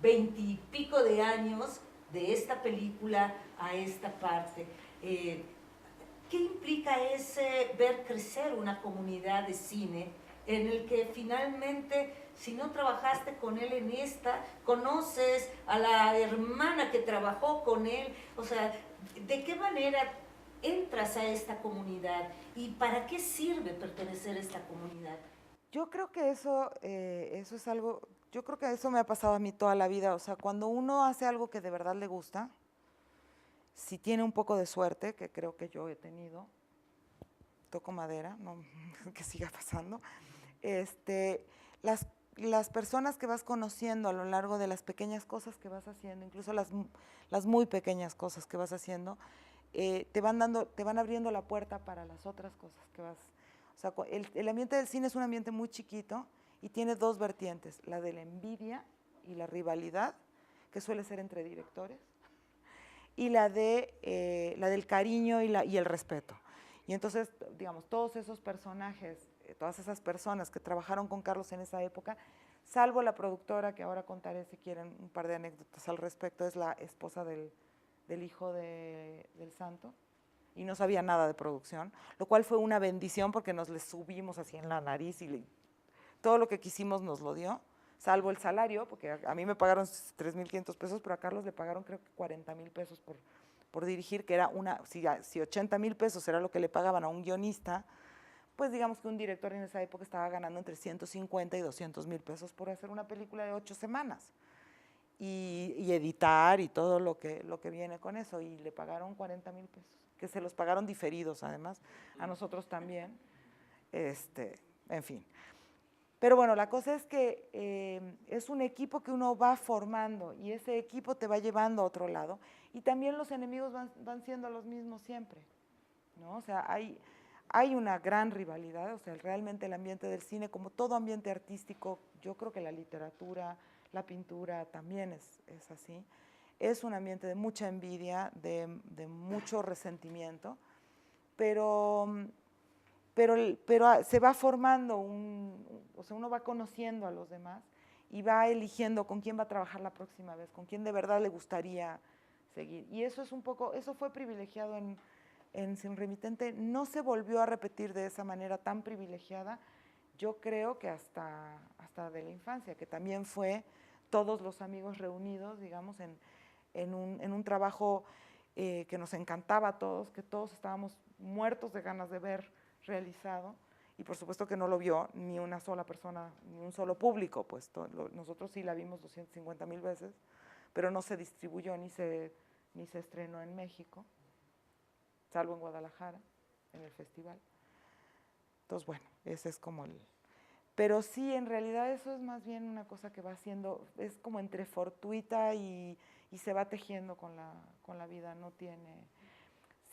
20 y pico de años de esta película a esta parte? ¿Qué implica ver crecer una comunidad de cine en el que finalmente, si no trabajaste con él en esta, conoces a la hermana que trabajó con él? O sea, ¿de qué manera entras a esta comunidad y para qué sirve pertenecer a esta comunidad? Yo creo que eso es algo, yo creo que eso me ha pasado a mí toda la vida. O sea, cuando uno hace algo que de verdad le gusta, si tiene un poco de suerte, que creo que yo he tenido, toco madera, no, que siga pasando, las personas que vas conociendo a lo largo de las pequeñas cosas que vas haciendo, incluso las muy pequeñas cosas que vas haciendo, te van abriendo la puerta para las otras cosas que vas. O sea, el ambiente del cine es un ambiente muy chiquito y tiene dos vertientes, la de la envidia y la rivalidad, que suele ser entre directores, y la del cariño y el respeto. Y entonces, digamos, todos esos personajes, todas esas personas que trabajaron con Carlos en esa época, salvo la productora, que ahora contaré si quieren un par de anécdotas al respecto, es la esposa del hijo del santo, y no sabía nada de producción, lo cual fue una bendición porque nos le subimos así en la nariz y todo lo que quisimos nos lo dio, salvo el salario, porque a mí me pagaron 3,500 pesos, pero a Carlos le pagaron creo que 40,000 pesos por dirigir, que era si 80,000 pesos era lo que le pagaban a un guionista, pues digamos que un director en esa época estaba ganando entre 150 y 200,000 pesos por hacer una película de 8 semanas. Y editar y todo lo que viene con eso, y le pagaron 40,000 pesos, que se los pagaron diferidos además, a nosotros también, en fin. Pero bueno, la cosa es que es un equipo que uno va formando y ese equipo te va llevando a otro lado, y también los enemigos van siendo los mismos siempre, ¿no? O sea, hay una gran rivalidad. O sea, realmente el ambiente del cine, como todo ambiente artístico, yo creo que la literatura, la pintura también es así, es un ambiente de mucha envidia, de mucho resentimiento, pero se va formando o sea, uno va conociendo a los demás y va eligiendo con quién va a trabajar la próxima vez, con quién de verdad le gustaría seguir. Y eso es un poco, eso fue privilegiado en Sin Remitente no se volvió a repetir de esa manera tan privilegiada, yo creo que hasta de la infancia, que también fue todos los amigos reunidos, digamos, en un trabajo que nos encantaba a todos, que todos estábamos muertos de ganas de ver realizado, y por supuesto que no lo vio ni una sola persona, ni un solo público, pues nosotros sí la vimos 250,000 veces, pero no se distribuyó ni se estrenó en México, salvo en Guadalajara, en el festival. Entonces, bueno, ese es como el... Pero sí, en realidad eso es más bien una cosa que va haciendo, es como entre fortuita y se va tejiendo con la vida, no tiene...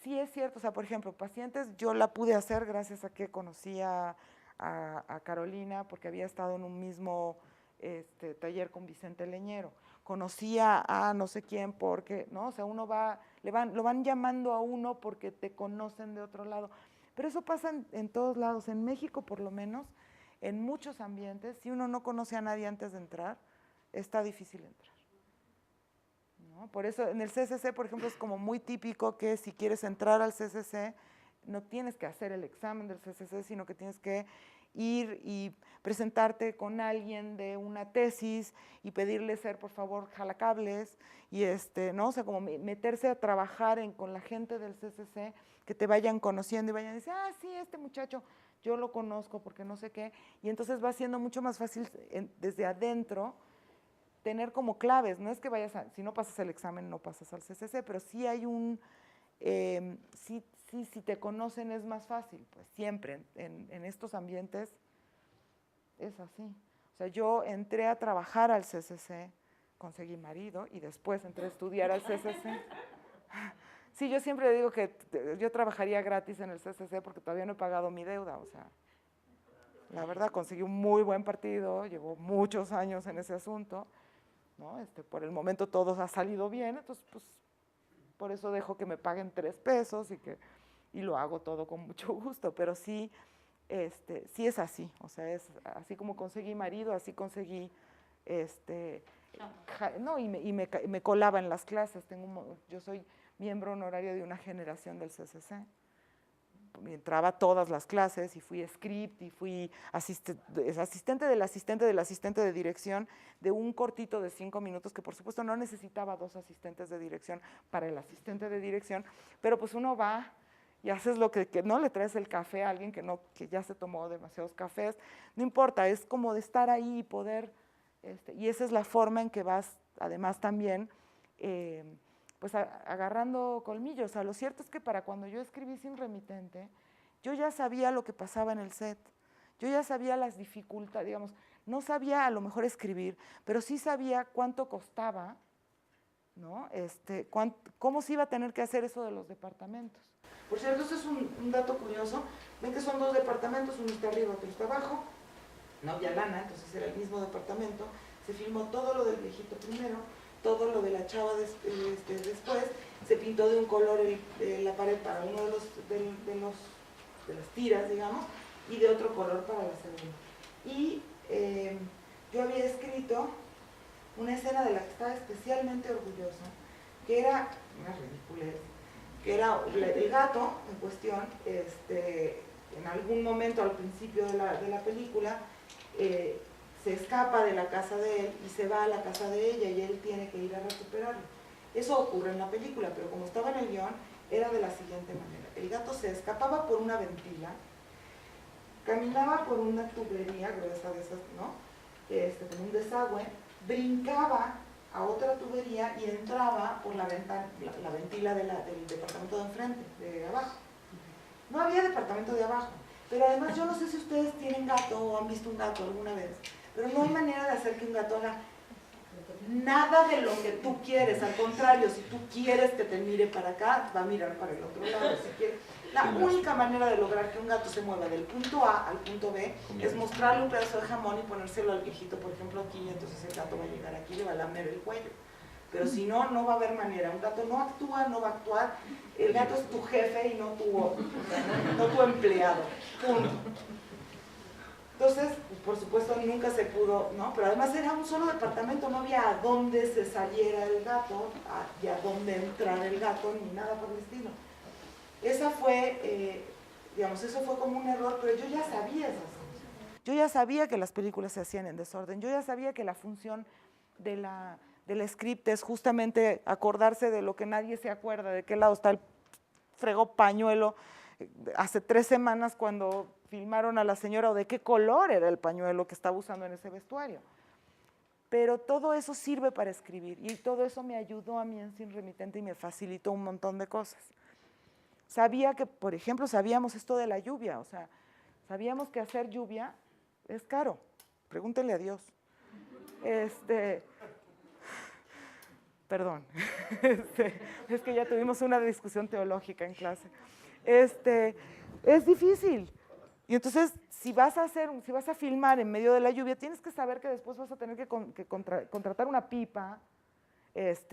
Sí es cierto, o sea, por ejemplo, Pacientes yo la pude hacer gracias a que conocí a Carolina, porque había estado en un mismo taller con Vicente Leñero. Conocía a no sé quién porque, ¿no? O sea, uno lo van llamando a uno porque te conocen de otro lado. Pero eso pasa en todos lados, en México por lo menos, en muchos ambientes, si uno no conoce a nadie antes de entrar, está difícil entrar, ¿no? Por eso en el CCC, por ejemplo, es como muy típico que si quieres entrar al CCC, no tienes que hacer el examen del CCC, sino que tienes que ir y presentarte con alguien de una tesis y pedirle ser, por favor, jalacables, y ¿no? O sea, como meterse a trabajar con la gente del CCC, que te vayan conociendo y vayan a decir, ah, sí, este muchacho, yo lo conozco porque no sé qué, y entonces va siendo mucho más fácil desde adentro tener como claves, no es que si no pasas el examen no pasas al CCC, pero sí hay si te conocen es más fácil, pues siempre en estos ambientes es así. O sea, yo entré a trabajar al CCC, conseguí marido y después entré a estudiar al CCC. Sí, yo siempre digo que yo trabajaría gratis en el CCC porque todavía no he pagado mi deuda, o sea, la verdad conseguí un muy buen partido, llevo muchos años en ese asunto, ¿no? Por el momento todo ha salido bien, entonces pues por eso dejo que me paguen 3 pesos y lo hago todo con mucho gusto, pero sí, sí es así, o sea, es así como conseguí marido, así conseguí, no, y me colaba en las clases, yo soy miembro honorario de una generación del CCC, entraba a todas las clases y fui script y fui asistente del asistente de dirección de un cortito de 5 minutos que por supuesto no necesitaba 2 asistentes de dirección para el asistente de dirección, pero pues uno va y haces lo que no le traes el café a alguien que ya se tomó demasiados cafés, no importa, es como de estar ahí y poder, y esa es la forma en que vas además también pues agarrando colmillos. O sea, lo cierto es que para cuando yo escribí Sin Remitente, yo ya sabía lo que pasaba en el set, yo ya sabía las dificultades, digamos, no sabía a lo mejor escribir, pero sí sabía cuánto costaba, ¿no? Cómo se iba a tener que hacer eso de los departamentos. Por cierto, este es un dato curioso, ven que son 2 departamentos, uno está arriba, otro está abajo, no había lana, entonces era el mismo departamento, se filmó todo lo del viejito primero, todo lo de la chava después, se pintó de un color la pared para uno de las tiras, digamos, y de otro color para la segunda. Y yo había escrito una escena de la que estaba especialmente orgullosa, que era una ridiculez, que era el gato en cuestión, en algún momento al principio de la película, se escapa de la casa de él y se va a la casa de ella y él tiene que ir a recuperarlo. Eso ocurre en la película, pero como estaba en el guión, era de la siguiente manera. El gato se escapaba por una ventila, caminaba por una tubería gruesa de esas, ¿no? Con un desagüe, brincaba a otra tubería y entraba por la ventila del departamento de enfrente, de abajo. No había departamento de abajo, pero además yo no sé si ustedes tienen gato o han visto un gato alguna vez, pero no hay manera de hacer que un gato haga nada de lo que tú quieres. Al contrario, si tú quieres que te mire para acá, va a mirar para el otro lado. Si quieres. La única manera de lograr que un gato se mueva del punto A al punto B es mostrarle un pedazo de jamón y ponérselo al viejito, por ejemplo, aquí, y entonces el gato va a llegar aquí y le va a lamer el cuello. Pero si no, no va a haber manera. Un gato no actúa, no va a actuar. El gato es tu jefe y no tu empleado. Punto. Entonces, por supuesto, nunca se pudo, ¿no? Pero además era un solo departamento, no había a dónde se saliera el gato y a dónde entrar el gato, ni nada por el estilo. esa fue, digamos, eso fue como un error, pero yo ya sabía esas cosas. Yo ya sabía que las películas se hacían en desorden, yo ya sabía que la función del script es justamente acordarse de lo que nadie se acuerda, de qué lado está el fregó pañuelo hace 3 semanas cuando filmaron a la señora, o de qué color era el pañuelo que estaba usando en ese vestuario. Pero todo eso sirve para escribir, y todo eso me ayudó a mí en Sin Remitente y me facilitó un montón de cosas. Sabía que, por ejemplo, sabíamos esto de la lluvia, o sea, sabíamos que hacer lluvia es caro, pregúntenle a Dios. Perdón, es que ya tuvimos una discusión teológica en clase. Es difícil. Y entonces, si vas a filmar en medio de la lluvia, tienes que saber que después vas a tener que contratar una pipa,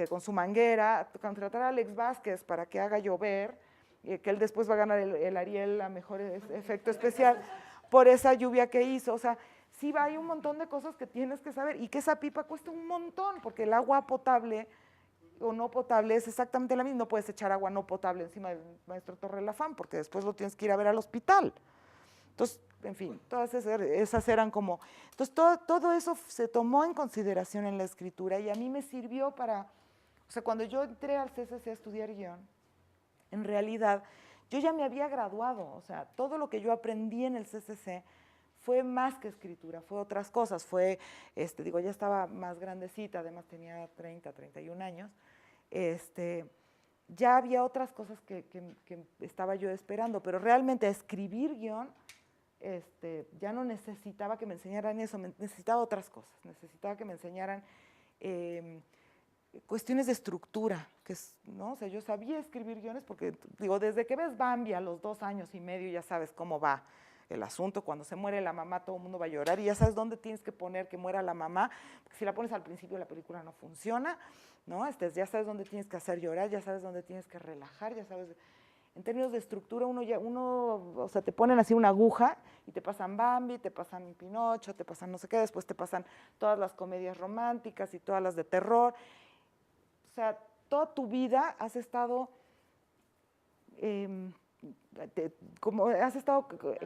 con su manguera, contratar a Alex Vázquez para que haga llover, que él después va a ganar el Ariel a mejor efecto especial por esa lluvia que hizo. O sea, sí hay un montón de cosas que tienes que saber, y que esa pipa cuesta un montón, porque el agua potable o no potable es exactamente la misma. No puedes echar agua no potable encima del maestro Torrelafán, porque después lo tienes que ir a ver al hospital. Entonces, en fin, todas esas eran como… Entonces, todo eso se tomó en consideración en la escritura, y a mí me sirvió para… O sea, cuando yo entré al CCC a estudiar guión, en realidad, yo ya me había graduado. O sea, todo lo que yo aprendí en el CCC fue más que escritura, fue otras cosas. Fue, ya estaba más grandecita, además tenía 31 años. Ya había otras cosas que estaba yo esperando, pero realmente a escribir guión, ya no necesitaba que me enseñaran eso, necesitaba otras cosas, necesitaba que me enseñaran cuestiones de estructura, ¿no? O sea, yo sabía escribir guiones porque, desde que ves Bambi a los 2 años y medio ya sabes cómo va el asunto. Cuando se muere la mamá, todo el mundo va a llorar, y ya sabes dónde tienes que poner que muera la mamá, porque si la pones al principio la película no funciona, ¿no? Ya sabes dónde tienes que hacer llorar, ya sabes dónde tienes que relajar, ya sabes… En términos de estructura, o sea, te ponen así una aguja y te pasan Bambi, te pasan Pinocho, te pasan no sé qué, después te pasan todas las comedias románticas y todas las de terror. O sea, toda tu vida has estado,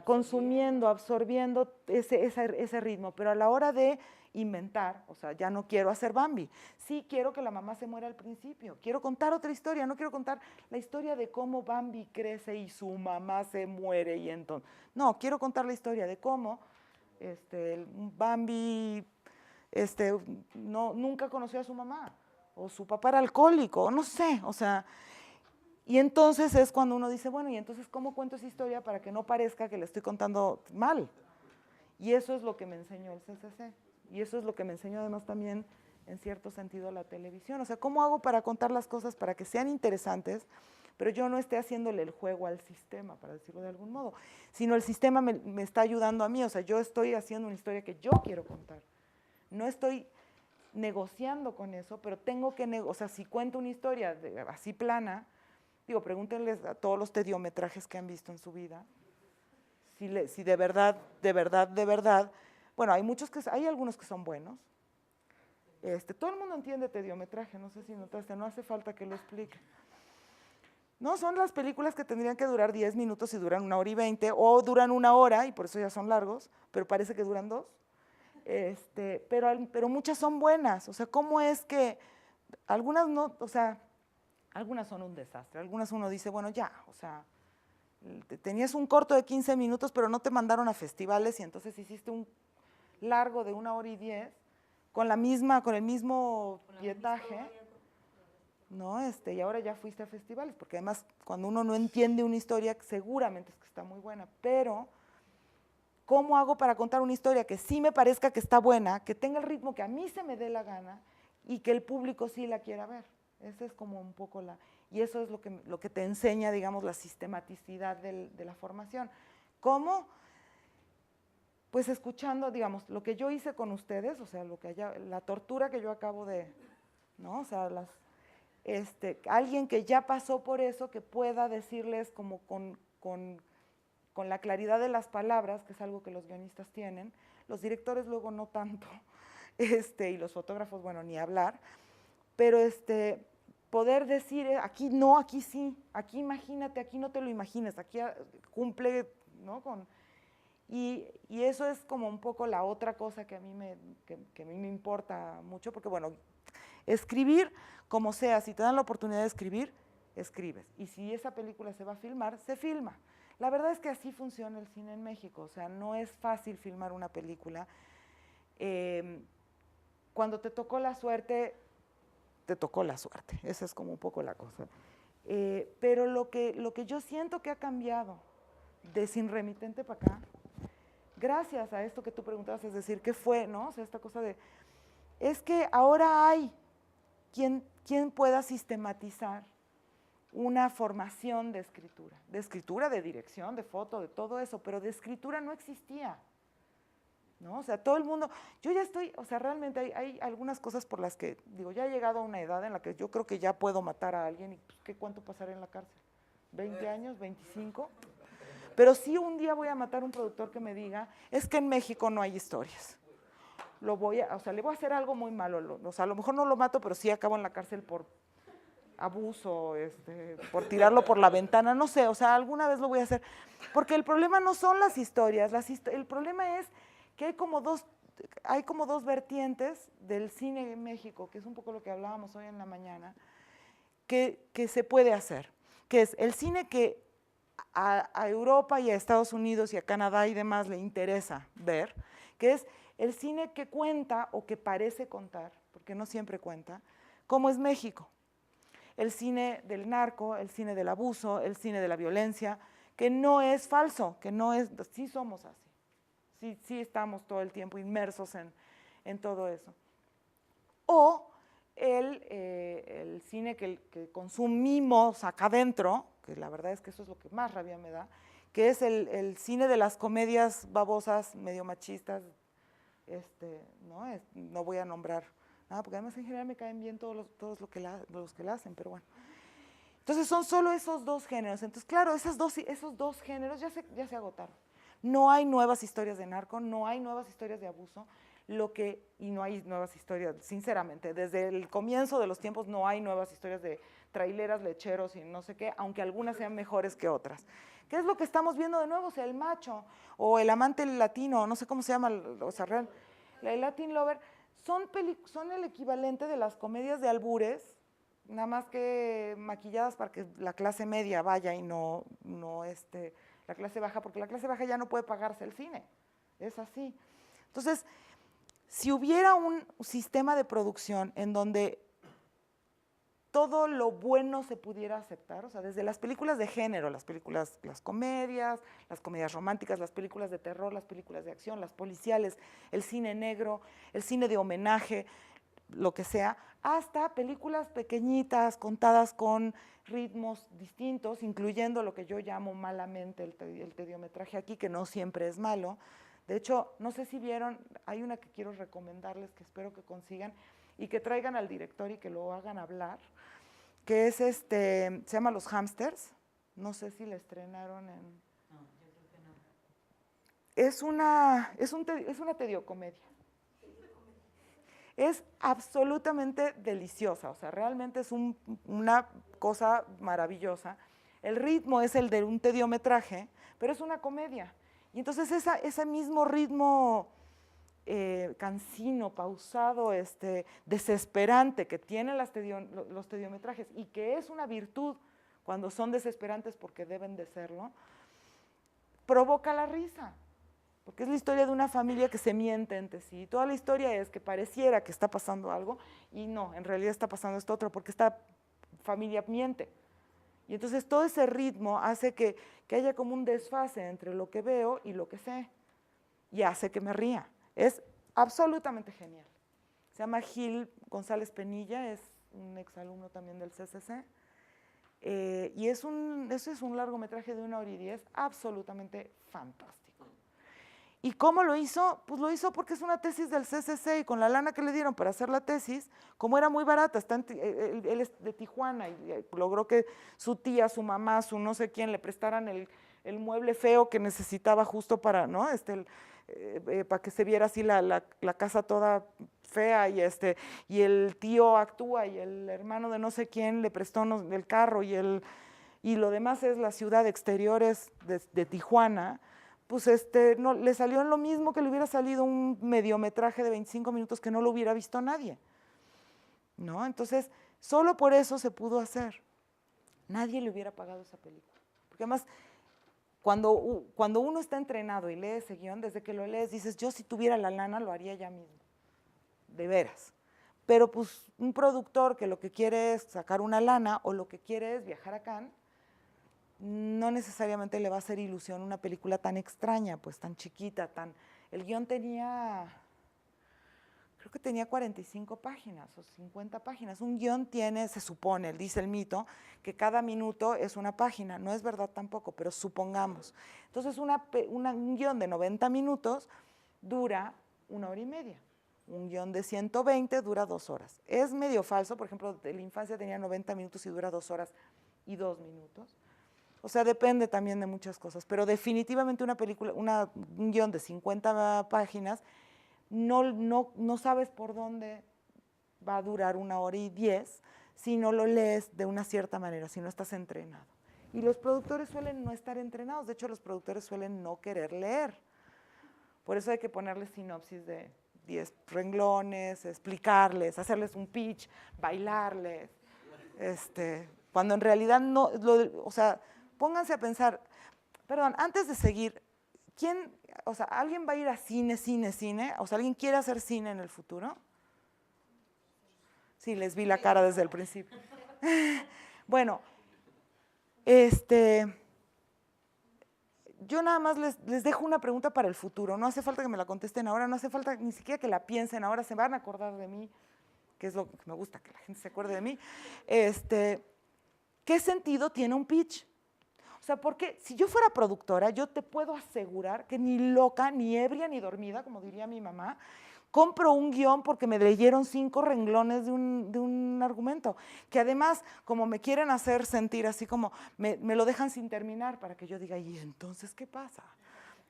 consumiendo, absorbiendo ese ritmo, pero a la hora de inventar, o sea, ya no quiero hacer Bambi, sí quiero que la mamá se muera al principio, quiero contar otra historia, no quiero contar la historia de cómo Bambi crece y su mamá se muere, y entonces, no, quiero contar la historia de cómo Bambi nunca conoció a su mamá, o su papá era alcohólico, o no sé, o sea… Y entonces es cuando uno dice, bueno, ¿y entonces cómo cuento esa historia para que no parezca que le estoy contando mal? Y eso es lo que me enseñó el CCC. Y eso es lo que me enseñó además también, en cierto sentido, la televisión. O sea, ¿cómo hago para contar las cosas para que sean interesantes, pero yo no esté haciéndole el juego al sistema, para decirlo de algún modo, sino el sistema me está ayudando a mí? O sea, yo estoy haciendo una historia que yo quiero contar. No estoy negociando con eso, pero tengo que… O sea, si cuento una historia así plana… pregúntenles a todos los tediometrajes que han visto en su vida, si de verdad, bueno, hay algunos que son buenos. Todo el mundo entiende tediometraje, no sé si notaste, no hace falta que lo explique. No, son las películas que tendrían que durar 10 minutos y duran 1 hora y 20, o duran 1 hora y por eso ya son largos, pero parece que duran 2. Pero muchas son buenas. O sea, ¿cómo es que algunas no, o sea… Algunas son un desastre, algunas uno dice, bueno, ya, o sea, tenías un corto de 15 minutos, pero no te mandaron a festivales, y entonces hiciste un largo de 1 hora y 10, con el mismo pietaje, ¿no? Y ahora ya fuiste a festivales, porque además cuando uno no entiende una historia, seguramente es que está muy buena, pero ¿cómo hago para contar una historia que sí me parezca que está buena, que tenga el ritmo que a mí se me dé la gana, y que el público sí la quiera ver? Esa es como un poco y eso es lo que te enseña, digamos, la sistematicidad de la formación. ¿Cómo? Pues escuchando, digamos, lo que yo hice con ustedes, o sea, la tortura que yo acabo de, ¿no? O sea, alguien que ya pasó por eso, que pueda decirles como con la claridad de las palabras, que es algo que los guionistas tienen, los directores luego no tanto, y los fotógrafos, bueno, ni hablar, pero poder decir, aquí no, aquí sí, aquí imagínate, aquí no te lo imagines, aquí cumple, ¿no? Y eso es como un poco la otra cosa que a mí me importa mucho, porque bueno, escribir como sea, si te dan la oportunidad de escribir, escribes. Y si esa película se va a filmar, se filma. La verdad es que así funciona el cine en México, o sea, no es fácil filmar una película. Cuando te tocó la suerte, te tocó la suerte, esa es como un poco la cosa. Pero lo que yo siento que ha cambiado de Sin Remitente para acá, gracias a esto que tú preguntabas, es decir, ¿qué fue, no? O sea, esta cosa de, es que ahora hay quien pueda sistematizar una formación de escritura, de dirección, de foto, de todo eso, pero de escritura no existía, ¿no? O sea, todo el mundo, yo ya estoy, o sea, realmente hay algunas cosas por las que, digo, ya he llegado a una edad en la que yo creo que ya puedo matar a alguien y pues, ¿qué cuánto pasaré en la cárcel? ¿20 años? ¿25? Pero sí un día voy a matar a un productor que me diga, es que en México no hay historias. Le voy a hacer algo muy malo, o sea, a lo mejor no lo mato, pero sí acabo en la cárcel por abuso, por tirarlo por la ventana, no sé, o sea, alguna vez lo voy a hacer. Porque el problema no son las historias, el problema es que hay como dos vertientes del cine en México, que es un poco lo que hablábamos hoy en la mañana, que se puede hacer, que es el cine que a Europa y a Estados Unidos y a Canadá y demás le interesa ver, que es el cine que cuenta o que parece contar, porque no siempre cuenta, cómo es México. El cine del narco, el cine del abuso, el cine de la violencia, que no es falso, que no es, sí somos así, sí estamos todo el tiempo inmersos en todo eso. O el cine que consumimos acá adentro, que la verdad es que eso es lo que más rabia me da, que es el cine de las comedias babosas, medio machistas, no voy a nombrar nada, porque además en general me caen bien todos los que la hacen, pero bueno. Entonces son solo esos dos géneros, entonces claro, esos dos géneros ya se agotaron. No hay nuevas historias de narco, no hay nuevas historias de abuso, y no hay nuevas historias, sinceramente, desde el comienzo de los tiempos no hay nuevas historias de traileras, lecheros y no sé qué, aunque algunas sean mejores que otras. ¿Qué es lo que estamos viendo de nuevo? O sea, el macho, o el amante latino, no sé cómo se llama, o sea, el Latin Lover, son el equivalente de las comedias de albures, nada más que maquilladas para que la clase media vaya y no la clase baja, porque la clase baja ya no puede pagarse el cine, es así. Entonces, si hubiera un sistema de producción en donde todo lo bueno se pudiera aceptar, o sea, desde las películas de género, las comedias románticas, las películas de terror, las películas de acción, las policiales, el cine negro, el cine de homenaje, lo que sea, hasta películas pequeñitas, contadas con ritmos distintos, incluyendo lo que yo llamo malamente el tediometraje aquí, que no siempre es malo. De hecho, no sé si vieron, hay una que quiero recomendarles, que espero que consigan, y que traigan al director y que lo hagan hablar, que es se llama Los Hamsters, no sé si la estrenaron en... No, yo creo que no. Es una tediocomedia. Es absolutamente deliciosa, o sea, realmente es una cosa maravillosa. El ritmo es el de un tediometraje, pero es una comedia. Y entonces ese mismo ritmo cansino, pausado, desesperante que tienen los tediometrajes y que es una virtud cuando son desesperantes porque deben de serlo, provoca la risa. Porque es la historia de una familia que se miente entre sí. Toda la historia es que pareciera que está pasando algo y no, en realidad está pasando esto otro, porque esta familia miente. Y entonces todo ese ritmo hace que haya como un desfase entre lo que veo y lo que sé. Y hace que me ría. Es absolutamente genial. Se llama Gil González Penilla, es un exalumno también del CCC. Y eso es un largometraje de 1h10, absolutamente fantástico. ¿Y cómo lo hizo? Pues lo hizo porque es una tesis del CCC y con la lana que le dieron para hacer la tesis, como era muy barata, él es de Tijuana y logró que su tía, su mamá, su no sé quién le prestaran el mueble feo que necesitaba justo para, ¿no? para que se viera así la casa toda fea y el tío actúa y el hermano de no sé quién le prestó el carro y lo demás es la ciudad exteriores de Tijuana, pues no, le salió en lo mismo que le hubiera salido un mediometraje de 25 minutos que no lo hubiera visto nadie, ¿no? Entonces, solo por eso se pudo hacer. Nadie le hubiera pagado esa película. Porque además, cuando uno está entrenado y lee ese guión, desde que lo lees dices, yo si tuviera la lana lo haría ya mismo, de veras. Pero pues un productor que lo que quiere es sacar una lana o lo que quiere es viajar a Cannes, no necesariamente le va a hacer ilusión una película tan extraña, pues tan chiquita, el guión creo que tenía 45 páginas o 50 páginas. Un guión tiene, se supone, dice el mito, que cada minuto es una página. No es verdad tampoco, pero supongamos. Entonces, un guión de 90 minutos dura 1 hora y media. Un guión de 120 dura 2 horas. Es medio falso, por ejemplo, de La Infancia tenía 90 minutos y dura 2 horas y 2 minutos. O sea, depende también de muchas cosas, pero definitivamente un guión de 50 páginas, no sabes por dónde va a durar 1 hora y 10 si no lo lees de una cierta manera, si no estás entrenado. Y los productores suelen no estar entrenados, de hecho los productores suelen no querer leer. Por eso hay que ponerles sinopsis de 10 renglones, explicarles, hacerles un pitch, bailarles, cuando en realidad no, o sea, pónganse a pensar, perdón, antes de seguir, ¿alguien va a ir a cine? O sea, ¿alguien quiere hacer cine en el futuro? Sí, les vi la cara desde el principio. Bueno, yo nada más les dejo una pregunta para el futuro, no hace falta que me la contesten ahora, no hace falta ni siquiera que la piensen ahora, se van a acordar de mí, que es lo que me gusta, que la gente se acuerde de mí. ¿Qué sentido tiene un pitch? O sea, porque si yo fuera productora, yo te puedo asegurar que ni loca, ni ebria, ni dormida, como diría mi mamá, compro un guión porque me leyeron 5 renglones de un argumento, que además, como me quieren hacer sentir así como, me lo dejan sin terminar para que yo diga, ¿y entonces qué pasa?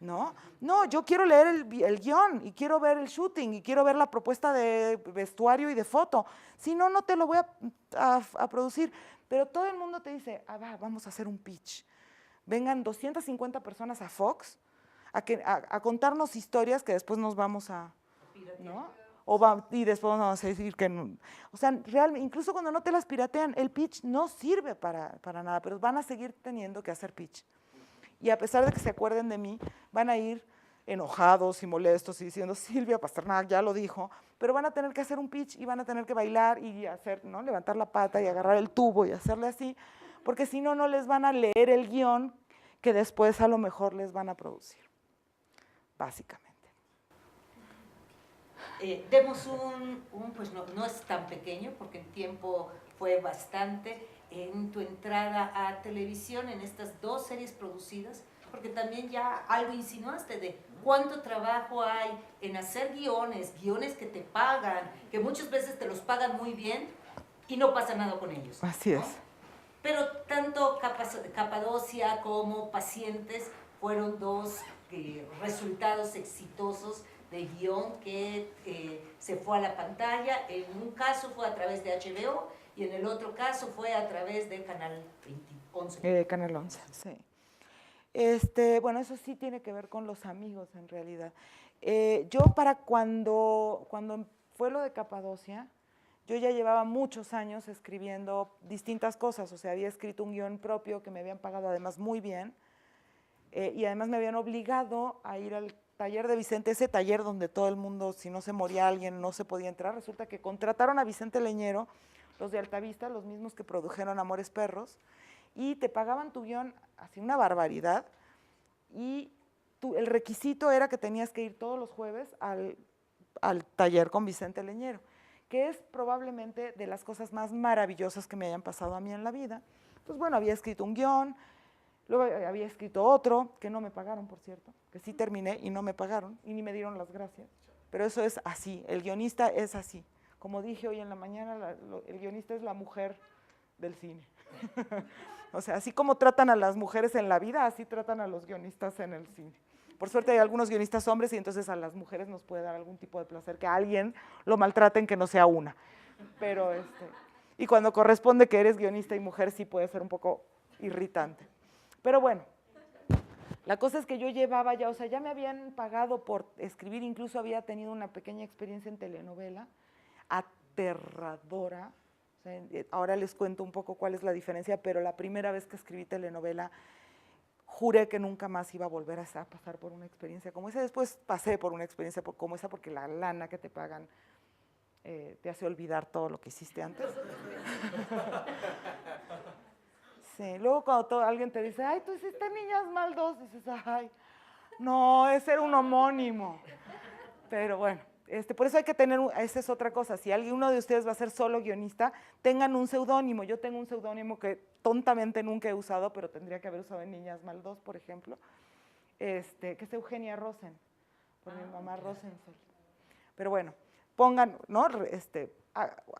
¿No? No, yo quiero leer el guión y quiero ver el shooting y quiero ver la propuesta de vestuario y de foto, si no, no te lo voy a producir. Pero todo el mundo te dice, vamos a hacer un pitch. Vengan 250 personas a Fox a contarnos historias que después nos vamos a, ¿no? Y después vamos a decir que no. O sea, realmente, incluso cuando no te las piratean, el pitch no sirve para nada, pero van a seguir teniendo que hacer pitch. Y a pesar de que se acuerden de mí, van a ir enojados y molestos y diciendo, Silvia Pasternak ya lo dijo, pero van a tener que hacer un pitch y van a tener que bailar y hacer, ¿no? Levantar la pata y agarrar el tubo y hacerle así, porque si no, no les van a leer el guión que después a lo mejor les van a producir, básicamente. Demos pues no es tan pequeño, porque el tiempo fue bastante, en tu entrada a televisión, en estas 2 series producidas, porque también ya algo insinuaste de cuánto trabajo hay en hacer guiones que te pagan, que muchas veces te los pagan muy bien y no pasa nada con ellos. Así es. Pero tanto Capadocia como Pacientes fueron 2 resultados exitosos de guión que se fue a la pantalla. En un caso fue a través de HBO y en el otro caso fue a través de Canal 11. Canal 11, sí. Bueno, eso sí tiene que ver con los amigos en realidad. Yo cuando fue lo de Capadocia, yo ya llevaba muchos años escribiendo distintas cosas, o sea, había escrito un guión propio que me habían pagado además muy bien, y además me habían obligado a ir al taller de Vicente, ese taller donde todo el mundo, si no se moría alguien, no se podía entrar. Resulta que contrataron a Vicente Leñero, los de Altavista, los mismos que produjeron Amores Perros, y te pagaban tu guión así una barbaridad, y el requisito era que tenías que ir todos los jueves al taller con Vicente Leñero, que es probablemente de las cosas más maravillosas que me hayan pasado a mí en la vida. Pues bueno, había escrito un guión, luego había escrito otro, que no me pagaron, por cierto, que sí terminé y no me pagaron, y ni me dieron las gracias. Pero eso es así, el guionista es así. Como dije hoy en la mañana, el guionista es la mujer del cine. O sea, así como tratan a las mujeres en la vida, así tratan a los guionistas en el cine. Por suerte hay algunos guionistas hombres y entonces a las mujeres nos puede dar algún tipo de placer que alguien lo maltraten que no sea una. Pero y cuando corresponde que eres guionista y mujer sí puede ser un poco irritante. Pero bueno, la cosa es que yo llevaba ya, o sea, ya me habían pagado por escribir, incluso había tenido una pequeña experiencia en telenovela, aterradora. O sea, ahora les cuento un poco cuál es la diferencia, pero la primera vez que escribí telenovela, juré que nunca más iba a volver a pasar por una experiencia como esa. Después pasé por una experiencia como esa porque la lana que te pagan te hace olvidar todo lo que hiciste antes. Sí, luego cuando alguien te dice, ay, tú hiciste Niñas Mal 2, dices, ay, no, ese era un homónimo. Pero bueno, por eso hay que tener, esa es otra cosa, si uno de ustedes va a ser solo guionista, tengan un seudónimo. Yo tengo un seudónimo que tontamente nunca he usado, pero tendría que haber usado en Niñas Mal 2, por ejemplo, que es Eugenia Rosen, por mi mamá Rosenfeld. Pero bueno, pongan, ¿no?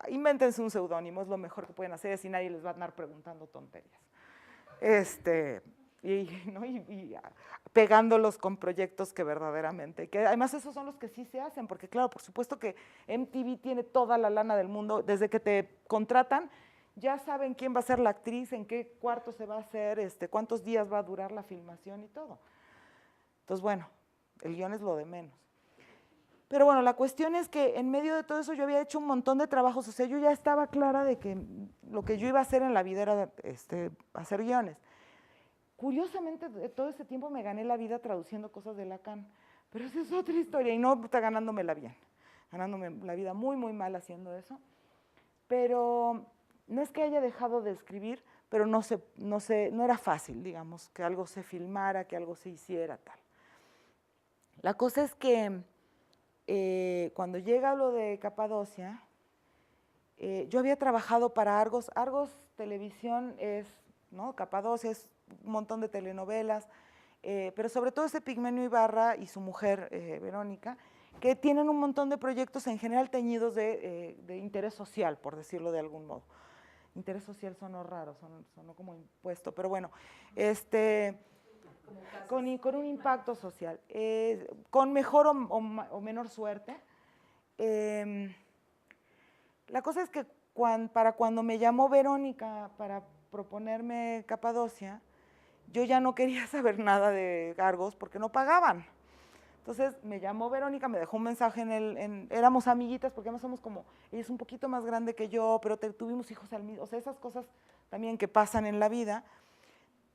Invéntense un seudónimo, es lo mejor que pueden hacer, así nadie les va a andar preguntando tonterías. ¿No? y pegándolos con proyectos que verdaderamente, que además esos son los que sí se hacen, porque claro, por supuesto que MTV tiene toda la lana del mundo, desde que te contratan, ya saben quién va a ser la actriz, en qué cuarto se va a hacer, cuántos días va a durar la filmación y todo. Entonces, bueno, el guión es lo de menos. Pero bueno, la cuestión es que en medio de todo eso yo había hecho un montón de trabajos, o sea, yo ya estaba clara de que lo que yo iba a hacer en la vida era hacer guiones. Curiosamente, todo ese tiempo me gané la vida traduciendo cosas de Lacan, pero esa es otra historia y no está ganándomela bien, ganándome la vida muy, muy mal haciendo eso. Pero no es que haya dejado de escribir, pero no era fácil, digamos, que algo se filmara, que algo se hiciera, tal. La cosa es que cuando llega lo de Capadocia, yo había trabajado para Argos. Argos Televisión es, ¿no? Capadocia es un montón de telenovelas, pero sobre todo Pigmenio Ibarra y su mujer, Verónica, que tienen un montón de proyectos en general teñidos de interés social, por decirlo de algún modo. Interés social sonó raro, sonó como impuesto, pero bueno, con un impacto social, con mejor o menor suerte. La cosa es que para cuando me llamó Verónica para proponerme Capadocia, yo ya no quería saber nada de Argos porque no pagaban. Entonces me llamó Verónica, me dejó un mensaje éramos amiguitas porque además somos como, ella es un poquito más grande que yo, pero tuvimos hijos al mismo, o sea, esas cosas también que pasan en la vida.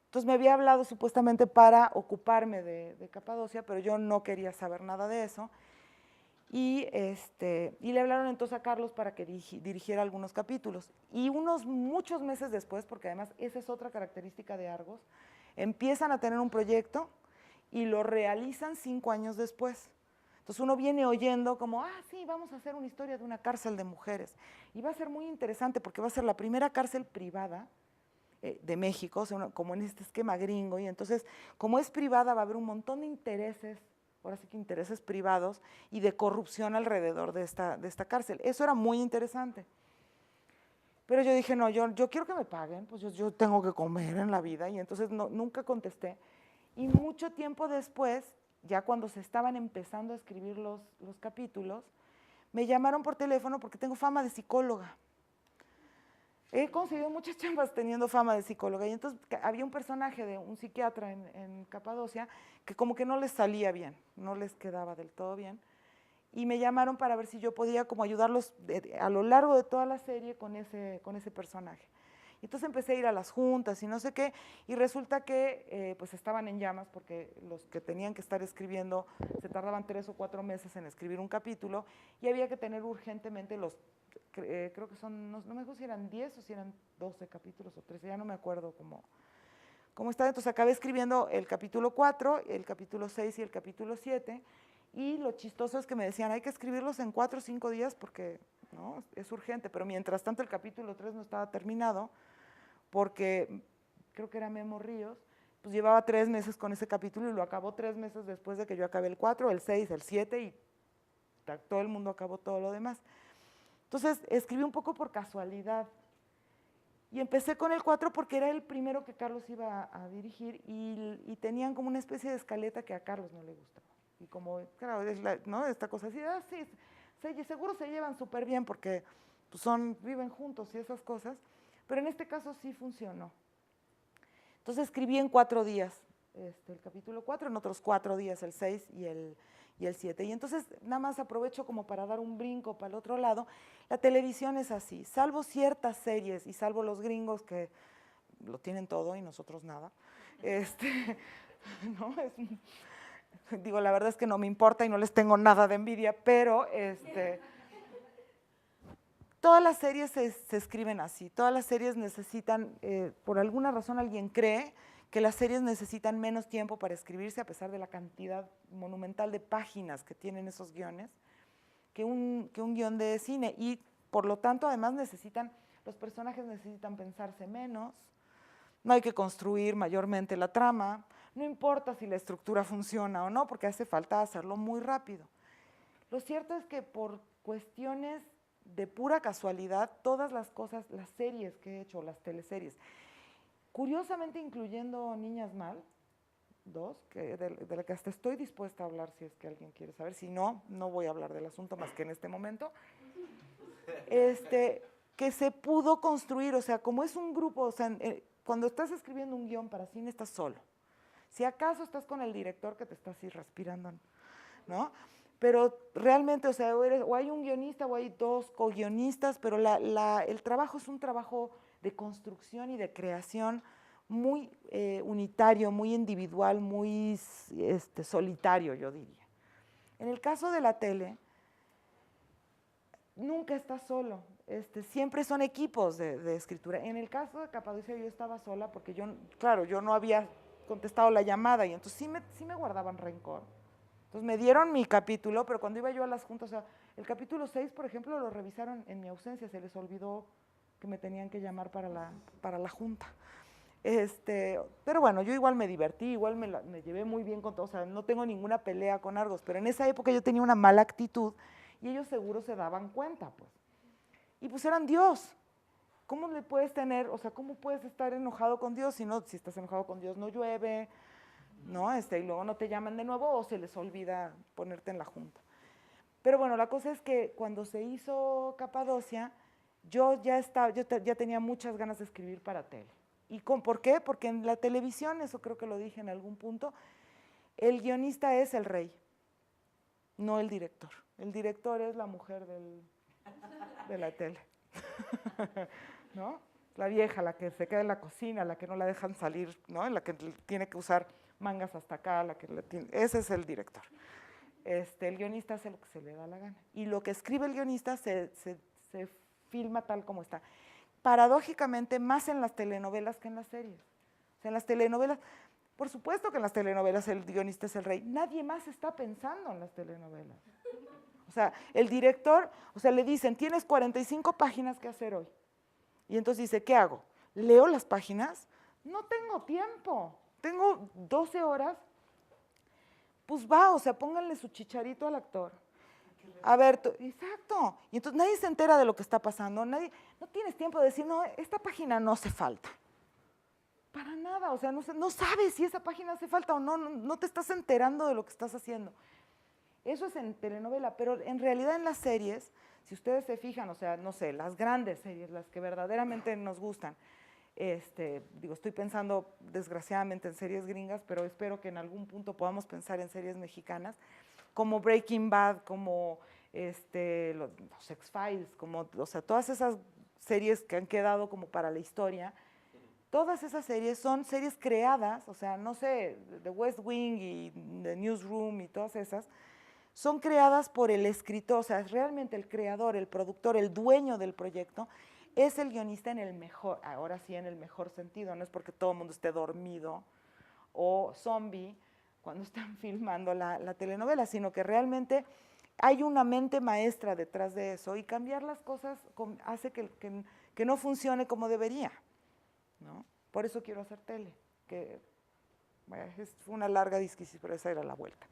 Entonces me había hablado supuestamente para ocuparme de Capadocia, pero yo no quería saber nada de eso. Y le hablaron entonces a Carlos para que dirigiera algunos capítulos. Y muchos meses después, porque además esa es otra característica de Argos, empiezan a tener un proyecto y lo realizan 5 años después. Entonces uno viene oyendo como, sí, vamos a hacer una historia de una cárcel de mujeres. Y va a ser muy interesante porque va a ser la primera cárcel privada de México, o sea, como en este esquema gringo, y entonces, como es privada, va a haber un montón de intereses, ahora sí que intereses privados, y de corrupción alrededor de esta cárcel. Eso era muy interesante. Pero yo dije, no, yo quiero que me paguen, pues yo tengo que comer en la vida, y entonces nunca contesté. Y mucho tiempo después, ya cuando se estaban empezando a escribir los capítulos, me llamaron por teléfono porque tengo fama de psicóloga. He conseguido muchas chambas teniendo fama de psicóloga y entonces había un personaje de un psiquiatra en Capadocia que como que no les salía bien, no les quedaba del todo bien y me llamaron para ver si yo podía como ayudarlos a lo largo de toda la serie con ese personaje. Y entonces empecé a ir a las juntas y no sé qué y resulta que pues estaban en llamas porque los que tenían que estar escribiendo se tardaban 3 o 4 meses en escribir un capítulo y había que tener urgentemente creo que son, no me acuerdo si eran 10 o si eran 12 capítulos o 13, ya no me acuerdo cómo estaba. Entonces acabé escribiendo el capítulo 4, el capítulo 6 y el capítulo 7, y lo chistoso es que me decían, hay que escribirlos en 4 o 5 días porque ¿no? Es urgente, pero mientras tanto el capítulo 3 no estaba terminado, porque creo que era Memo Ríos, pues llevaba 3 meses con ese capítulo y lo acabó 3 meses después de que yo acabé el 4, el 6, el 7 y todo el mundo acabó todo lo demás. Entonces, escribí un poco por casualidad Y empecé con el 4 porque era el primero que Carlos iba a dirigir y tenían como una especie de escaleta que a Carlos no le gustaba. Y como, claro, ¿no? Esta cosa así, sí, seguro se llevan súper bien porque pues, viven juntos y esas cosas, pero en este caso sí funcionó. Entonces escribí en 4 días el capítulo 4, en otros 4 días el 6 y el 7. Y entonces nada más aprovecho como para dar un brinco para el otro lado. La televisión es así, salvo ciertas series y salvo los gringos que lo tienen todo y nosotros nada. ¿No? Digo, la verdad es que no me importa y no les tengo nada de envidia, pero todas las series se escriben así, todas las series necesitan, por alguna razón alguien cree que las series necesitan menos tiempo para escribirse a pesar de la cantidad monumental de páginas que tienen esos guiones, que un guión de cine, y por lo tanto además los personajes necesitan pensarse menos, no hay que construir mayormente la trama, no importa si la estructura funciona o no, porque hace falta hacerlo muy rápido. Lo cierto es que por cuestiones de pura casualidad, todas las cosas, las series que he hecho, las teleseries, curiosamente incluyendo Niñas Mal, 2, de la que hasta estoy dispuesta a hablar si es que alguien quiere saber, si no, no voy a hablar del asunto más que en este momento, que se pudo construir, o sea, como es un grupo, o sea, cuando estás escribiendo un guión para cine estás solo, si acaso estás con el director que te está así respirando, ¿no? Pero realmente, o sea, o hay un guionista o hay 2 co-guionistas, pero el trabajo es un trabajo de construcción y de creación muy unitario, muy individual, muy solitario, yo diría. En el caso de la tele, nunca estás solo, siempre son equipos de escritura. En el caso de Capadocia yo estaba sola porque yo no había contestado la llamada y entonces sí me guardaban rencor. Entonces me dieron mi capítulo, pero cuando iba yo a las juntas, o sea, el capítulo 6, por ejemplo, lo revisaron en mi ausencia, se les olvidó que me tenían que llamar para la junta. Pero bueno, yo igual me divertí, igual me llevé muy bien con todo, o sea, no tengo ninguna pelea con Argos, pero en esa época yo tenía una mala actitud y ellos seguro se daban cuenta, pues. Y pues eran Dios. ¿Cómo le puedes tener, o sea, cómo puedes estar enojado con Dios si estás enojado con Dios no llueve, ¿no? Y luego no te llaman de nuevo o se les olvida ponerte en la junta. Pero bueno, la cosa es que cuando se hizo Capadocia, yo ya tenía muchas ganas de escribir para tele. ¿Y por qué? Porque en la televisión, eso creo que lo dije en algún punto, el guionista es el rey, no el director. El director es la mujer de la tele, ¿no? La vieja, la que se queda en la cocina, la que no la dejan salir, ¿no? La que tiene que usar mangas hasta acá, ese es el director. El guionista hace lo que se le da la gana. Y lo que escribe el guionista se filma tal como está. Paradójicamente, más en las telenovelas que en las series. O sea, en las telenovelas, por supuesto que en las telenovelas el guionista es el rey. Nadie más está pensando en las telenovelas. O sea, el director, o sea, le dicen, tienes 45 páginas que hacer hoy. Y entonces dice, ¿qué hago? ¿Leo las páginas? No tengo tiempo. Tengo 12 horas. Pues va, o sea, pónganle su chicharito al actor. A ver, exacto. Y entonces nadie se entera de lo que está pasando. No tienes tiempo de decir, no, esta página no hace falta. Para nada, o sea, no sabes si esa página hace falta o no te estás enterando de lo que estás haciendo. Eso es en telenovela, pero en realidad en las series, si ustedes se fijan, o sea, no sé, las grandes series, las que verdaderamente nos gustan, estoy pensando desgraciadamente en series gringas, pero espero que en algún punto podamos pensar en series mexicanas, como Breaking Bad, como los X-Files, o sea, todas esas series que han quedado como para la historia. Todas esas series son series creadas, o sea, no sé, The West Wing y The Newsroom y todas esas, son creadas por el escritor, o sea, es realmente el creador, el productor, el dueño del proyecto, es el guionista en el mejor, ahora sí en el mejor sentido, no es porque todo el mundo esté dormido o zombie cuando están filmando la telenovela, sino que realmente hay una mente maestra detrás de eso y cambiar las cosas hace que no funcione como debería, ¿no? Por eso quiero hacer tele, que bueno, fue una larga disquisición, pero esa era la vuelta.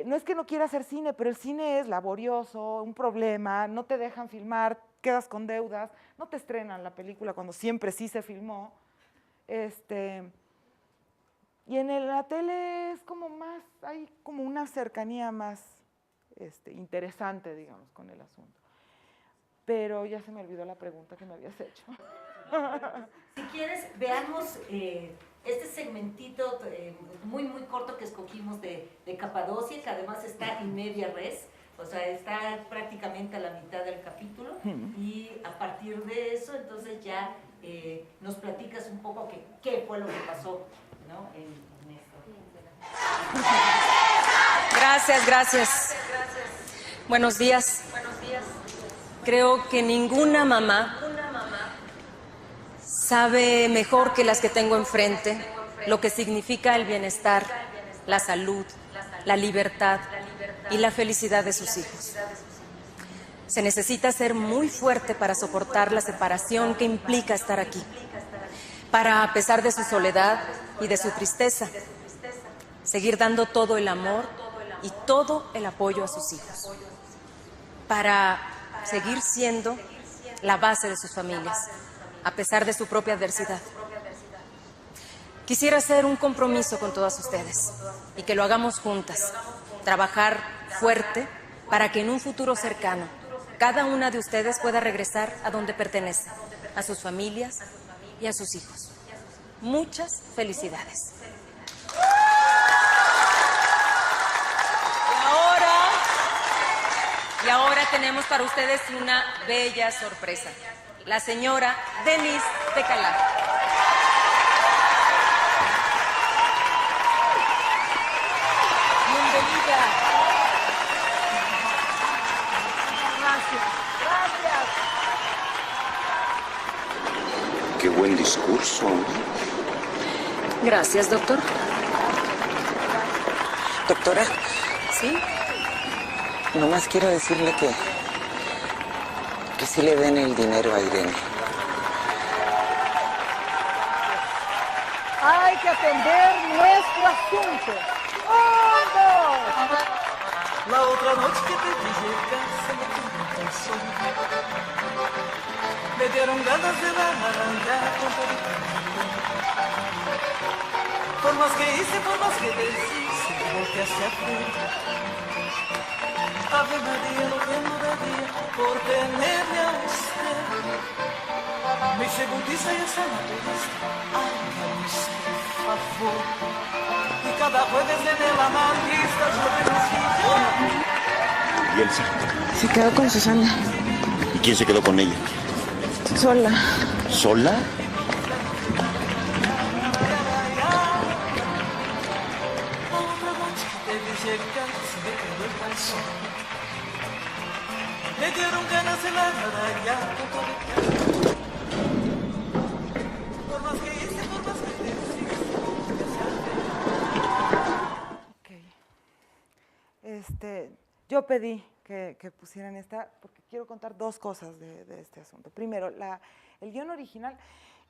No es que no quiera hacer cine, pero el cine es laborioso, un problema, no te dejan filmar quedas con deudas, no te estrenan la película cuando siempre sí se filmó. Y en la tele es como más, hay como una cercanía más interesante, digamos, con el asunto. Pero ya se me olvidó la pregunta que me habías hecho. Si quieres, veamos este segmentito muy, muy corto que escogimos de Capadocia, que además está en media res, o sea, está prácticamente a la mitad del capítulo, y a partir de eso, entonces ya nos platicas un poco qué fue lo que pasó, ¿no? en esto. Gracias. Buenos días. Creo que ninguna mamá sabe mejor que las que tengo enfrente lo que significa el bienestar, la salud, la libertad y la felicidad de sus hijos. Se necesita ser muy fuerte para soportar la separación que implica estar aquí, para, a pesar de su soledad y de su tristeza, seguir dando todo el amor y todo el apoyo a sus hijos, para seguir siendo la base de sus familias, a pesar de su propia adversidad. Quisiera hacer un compromiso con todas ustedes y que lo hagamos juntas, trabajar fuerte para que en un futuro cercano cada una de ustedes pueda regresar a donde pertenece, a sus familias y a sus hijos. Muchas felicidades. Y ahora tenemos para ustedes una bella sorpresa. La señora Denise de Calaf. Bienvenida. Gracias. Qué buen discurso. Gracias, doctor. Doctora, ¿Sí? nomás quiero decirle que sí le den el dinero a Irene. Hay que atender nuestro asunto. La otra noche que te vi llegar se me quedó un calzón. Me dieron ganas de arrancar con todo el corazón. Por más que hice, por más que deshice, volteaste a frente. Ave María, lo que no daría por tenerme a usted. Me hice bautiza y esa naturista, hágame usted favor. Y cada jueves en el analista yo renuncio. ¿Y Elsa? Se quedó con Susana. ¿Y quién se quedó con ella? Sola. ¿Sola? Me dieron ganas de la raya. Por más que hice, por más que Ok. Yo pedí que pusieran esta, porque quiero contar dos cosas de este asunto. Primero, el guión original.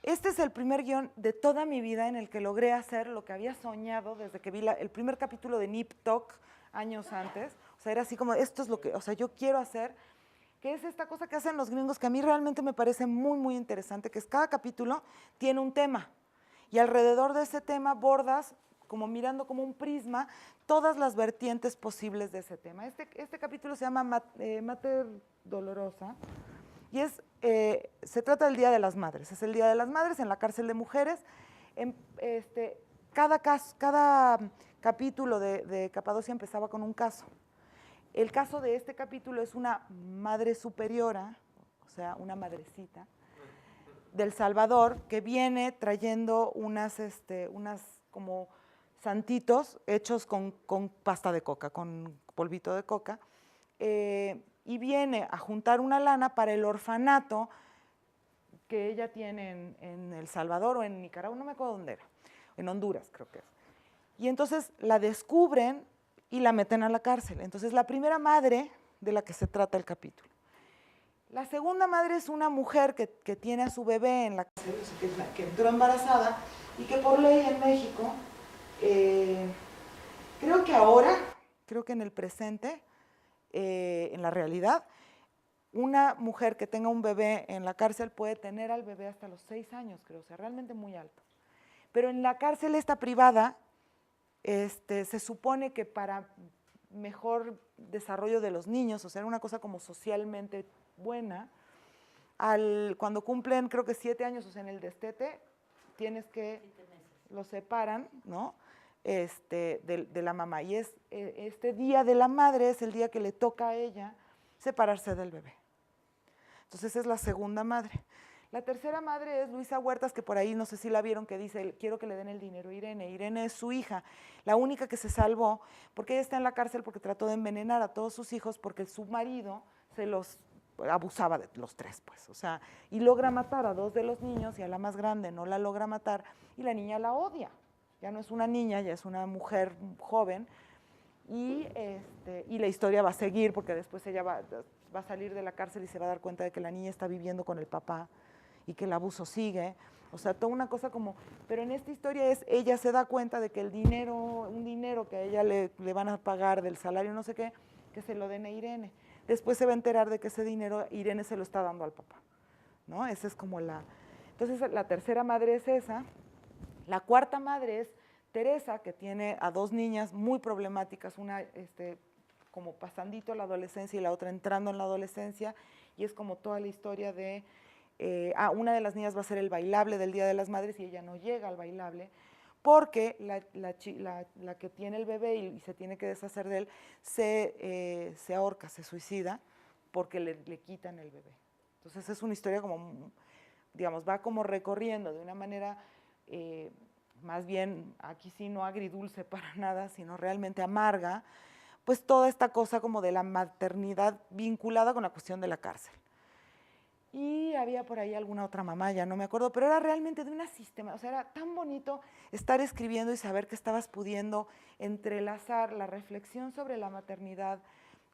Este es el primer guión de toda mi vida en el que logré hacer lo que había soñado desde que vi el primer capítulo de Nip Tuck años antes. O sea, era así como, esto es lo que, o sea, yo quiero hacer, que es esta cosa que hacen los gringos que a mí realmente me parece muy, muy interesante, que es cada capítulo tiene un tema y alrededor de ese tema bordas, como mirando como un prisma, todas las vertientes posibles de ese tema. Este capítulo se llama Mater Dolorosa y se trata del Día de las Madres. Es el Día de las Madres en la cárcel de mujeres. Cada capítulo de Capadocia empezaba con un caso. El caso de este capítulo es una madre superiora, o sea, una madrecita, del Salvador, que viene trayendo unas como santitos hechos con pasta de coca, con polvito de coca, y viene a juntar una lana para el orfanato que ella tiene en El Salvador o en Nicaragua, no me acuerdo dónde era, en Honduras creo que es. Y entonces la descubren y la meten a la cárcel. Entonces la primera madre de la que se trata el capítulo. La segunda madre es una mujer que tiene a su bebé en la cárcel, que entró embarazada y que por ley en México, creo que en el presente, en la realidad, una mujer que tenga un bebé en la cárcel puede tener al bebé hasta los 6 años, creo, o sea, realmente muy alto. Pero en la cárcel esta privada, se supone que para mejor desarrollo de los niños, o sea, era una cosa como socialmente buena, cuando cumplen creo que 7 años, o sea, en el destete, tienes que, los separan, ¿no? De la mamá. Y este día de la madre es el día que le toca a ella separarse del bebé. Entonces es la segunda madre. La tercera madre es Luisa Huertas, que por ahí no sé si la vieron, que dice, quiero que le den el dinero a Irene. Irene es su hija, la única que se salvó, porque ella está en la cárcel porque trató de envenenar a todos sus hijos, porque su marido se los abusaba de los 3, pues, o sea, y logra matar a 2 de los niños, y a la más grande no la logra matar, y la niña la odia. Ya no es una niña, ya es una mujer joven, y la historia va a seguir, porque después ella va a salir de la cárcel y se va a dar cuenta de que la niña está viviendo con el papá, y que el abuso sigue, o sea, toda una cosa como, pero en esta historia ella se da cuenta de que un dinero que a ella le van a pagar del salario no sé qué, que se lo den a Irene. Después se va a enterar de que ese dinero Irene se lo está dando al papá, ¿no? Esa es como entonces la tercera madre es esa. La cuarta madre es Teresa, que tiene a 2 niñas muy problemáticas, una como pasandito la adolescencia y la otra entrando en la adolescencia, y es como toda la historia de una de las niñas va a ser el bailable del Día de las Madres y ella no llega al bailable porque la que tiene el bebé y se tiene que deshacer de él se ahorca, se suicida porque le quitan el bebé. Entonces es una historia como, digamos, va como recorriendo de una manera más bien, aquí sí no agridulce para nada, sino realmente amarga, pues toda esta cosa como de la maternidad vinculada con la cuestión de la cárcel. Y había por ahí alguna otra mamá, ya no me acuerdo, pero era realmente de una sistema, o sea, era tan bonito estar escribiendo y saber que estabas pudiendo entrelazar la reflexión sobre la maternidad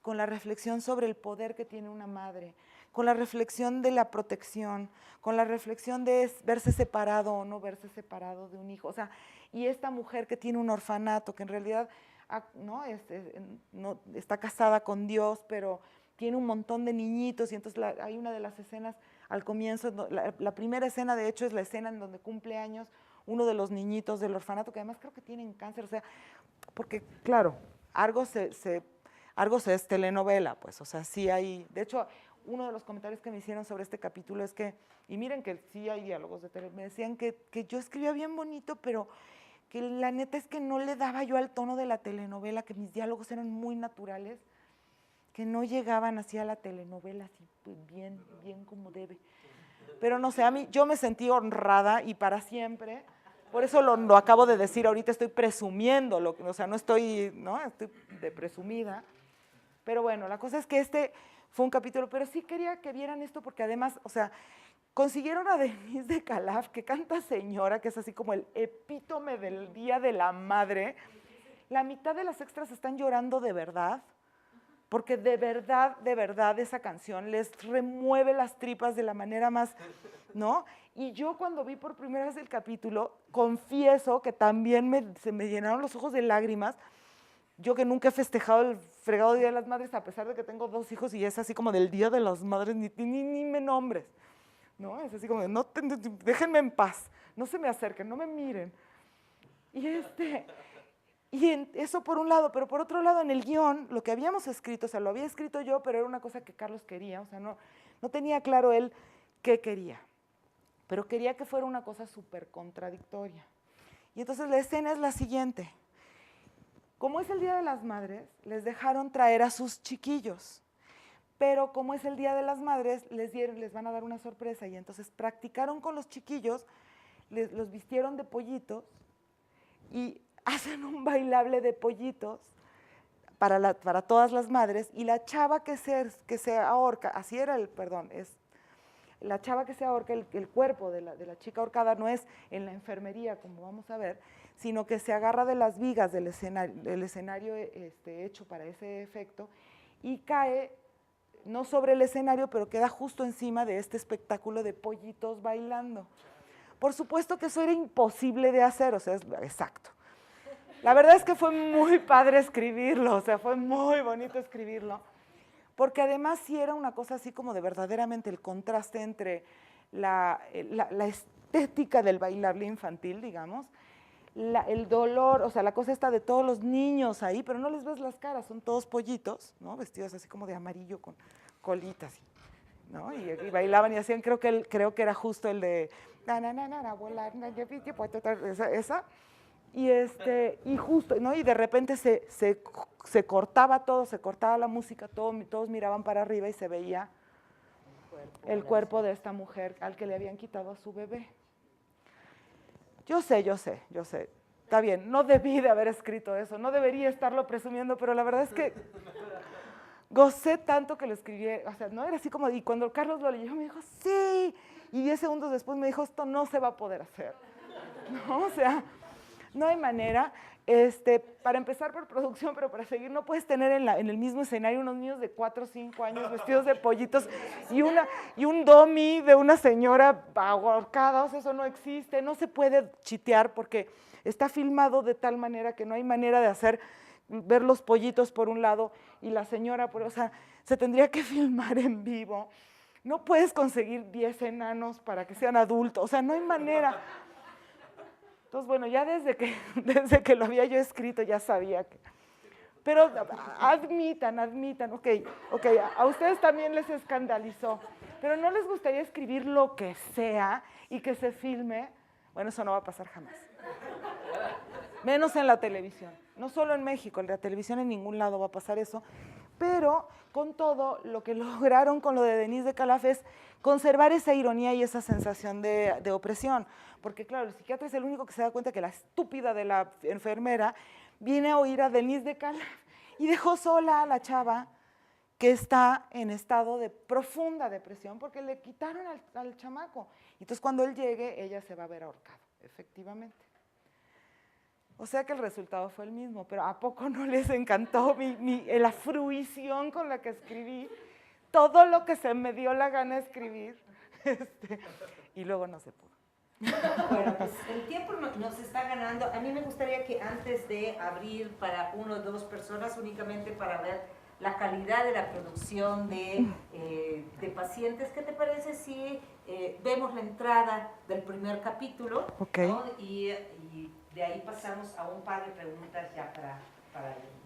con la reflexión sobre el poder que tiene una madre, con la reflexión de la protección, con la reflexión de verse separado o no verse separado de un hijo, o sea, y esta mujer que tiene un orfanato, que en realidad no está casada con Dios, pero tiene un montón de niñitos, y entonces hay una de las escenas al comienzo, la primera escena de hecho es la escena en donde cumple años uno de los niñitos del orfanato, que además creo que tienen cáncer, o sea, porque claro, Argos es telenovela, pues, o sea, sí hay, de hecho, uno de los comentarios que me hicieron sobre este capítulo es que, y miren que sí hay diálogos de tele, me decían que yo escribía bien bonito, pero que la neta es que no le daba yo al tono de la telenovela, que mis diálogos eran muy naturales, que no llegaban así a la telenovela, así pues, bien como debe. Pero no sé, yo me sentí honrada y para siempre, por eso lo acabo de decir, ahorita estoy presumiendo, o sea, no estoy, ¿no? Estoy de presumida. Pero bueno, la cosa es que este fue un capítulo, pero sí quería que vieran esto porque además, o sea, consiguieron a Denise de Calaf, que canta Señora, que es así como el epítome del Día de la Madre. La mitad de las extras están llorando de verdad, porque de verdad esa canción les remueve las tripas de la manera más, ¿no? Y yo cuando vi por primera vez el capítulo, confieso que también se me llenaron los ojos de lágrimas. Yo que nunca he festejado el fregado Día de las Madres, a pesar de que tengo 2 hijos y es así como del Día de las Madres, ni me nombres, ¿no? Es así como, déjenme en paz, no se me acerquen, no me miren. Y eso por un lado, pero por otro lado en el guión, lo que habíamos escrito, o sea, lo había escrito yo, pero era una cosa que Carlos quería, o sea, no tenía claro él qué quería, pero quería que fuera una cosa súper contradictoria. Y entonces la escena es la siguiente. Como es el Día de las Madres, les dejaron traer a sus chiquillos, pero como es el Día de las Madres, les van a dar una sorpresa, y entonces practicaron con los chiquillos, los vistieron de pollitos, y hacen un bailable de pollitos para todas las madres, y la chava que se ahorca, así era la chava que se ahorca, el cuerpo de la chica ahorcada no es en la enfermería, como vamos a ver, sino que se agarra de las vigas del escenario hecho para ese efecto, y cae, no sobre el escenario, pero queda justo encima de este espectáculo de pollitos bailando. Por supuesto que eso era imposible de hacer, o sea, es exacto. La verdad es que fue muy padre escribirlo, o sea, fue muy bonito escribirlo, porque además sí era una cosa así como de verdaderamente el contraste entre la estética del bailable infantil, digamos, el dolor, o sea, la cosa está de todos los niños ahí, pero no les ves las caras, son todos pollitos, ¿no? Vestidos así como de amarillo con colitas, ¿no? Y bailaban y hacían, creo que era justo el de volar, esa. Y justo, ¿no? Y de repente se cortaba todo, se cortaba la música, todos miraban para arriba y se veía el cuerpo de esta mujer al que le habían quitado a su bebé. Yo sé. Está bien, no debí de haber escrito eso, no debería estarlo presumiendo, pero la verdad es que gocé tanto que lo escribí, o sea, no era así como, y cuando Carlos lo leyó me dijo, sí, y 10 segundos después me dijo, esto no se va a poder hacer, ¿no? O sea, no hay manera, para empezar por producción, pero para seguir, no puedes tener en el mismo escenario unos niños de 4 o 5 años vestidos de pollitos y un dummy de una señora ahorcada, o sea, eso no existe, no se puede chitear porque está filmado de tal manera que no hay manera de ver los pollitos por un lado y la señora, o sea, se tendría que filmar en vivo. No puedes conseguir 10 enanos para que sean adultos, o sea, no hay manera. Entonces, bueno, ya desde que lo había yo escrito ya sabía que... Pero admitan, ok, a ustedes también les escandalizó, pero ¿no les gustaría escribir lo que sea y que se filme? Bueno, eso no va a pasar jamás. Menos en la televisión. No solo en México, en la televisión en ningún lado va a pasar eso. Pero con todo, lo que lograron con lo de Denise de Calaf es conservar esa ironía y esa sensación de opresión. Porque claro, el psiquiatra es el único que se da cuenta que la estúpida de la enfermera viene a oír a Denise de Calaf y dejó sola a la chava que está en estado de profunda depresión porque le quitaron al chamaco. Entonces cuando él llegue, ella se va a ver ahorcado, efectivamente. O sea que el resultado fue el mismo, pero ¿a poco no les encantó la fruición con la que escribí? Todo lo que se me dio la gana de escribir, y luego no se pudo. Bueno, pues el tiempo nos está ganando. A mí me gustaría que antes de abrir para 1 o 2 personas, únicamente para ver la calidad de la producción de pacientes, ¿qué te parece si vemos la entrada del primer capítulo? Okay. ¿No? Y de ahí pasamos a un par de preguntas ya para irnos.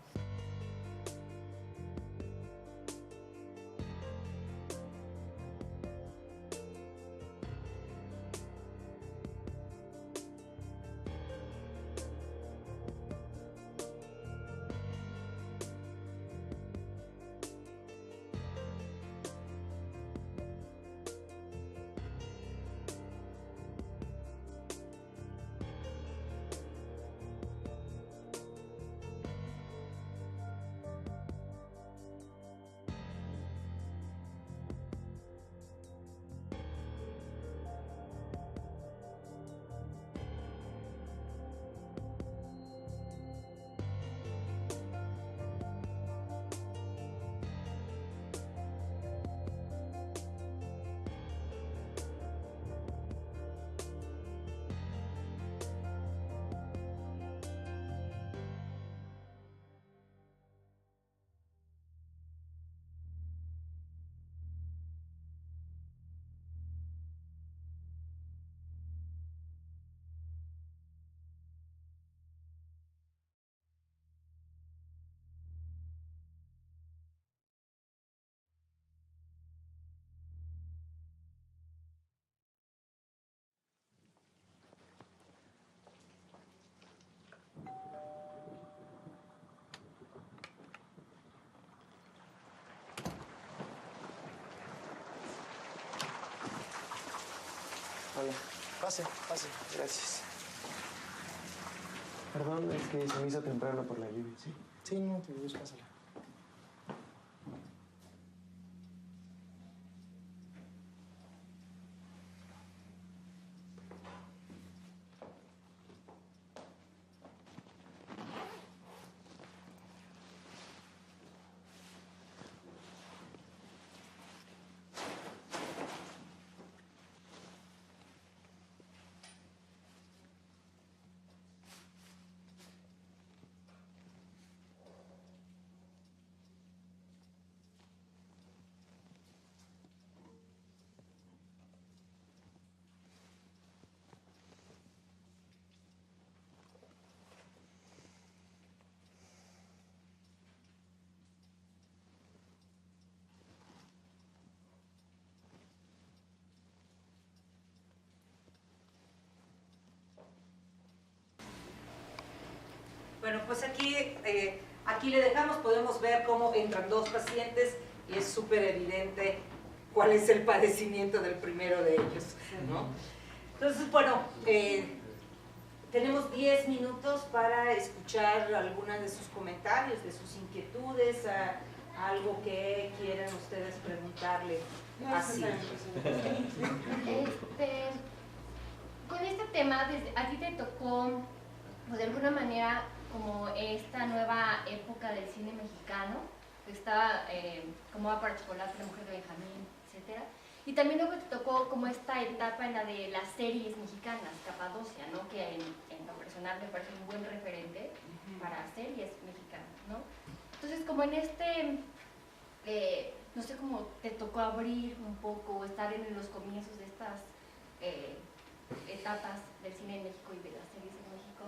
Hola. Pase, gracias. Perdón, es que se me hizo temprano por la lluvia, ¿sí? Sí, no te preocupes, pásala. Bueno, pues aquí le dejamos, podemos ver cómo entran dos pacientes y es súper evidente cuál es el padecimiento del primero de ellos, ¿no? Entonces, bueno, tenemos 10 minutos para escuchar algunos de sus comentarios, de sus inquietudes, algo que quieran ustedes preguntarle. Así. Con este tema, a ti te tocó, pues, de alguna manera, como esta nueva época del cine mexicano, que estaba como va para chocolate, La mujer de Benjamín, etcétera. Y también luego te tocó como esta etapa en la de las series mexicanas, Capadocia, ¿no? Que en lo personal me parece un buen referente para series mexicanas, ¿no? Entonces, como en no sé cómo te tocó abrir un poco, estar en los comienzos de estas etapas del cine en México y de las series en México,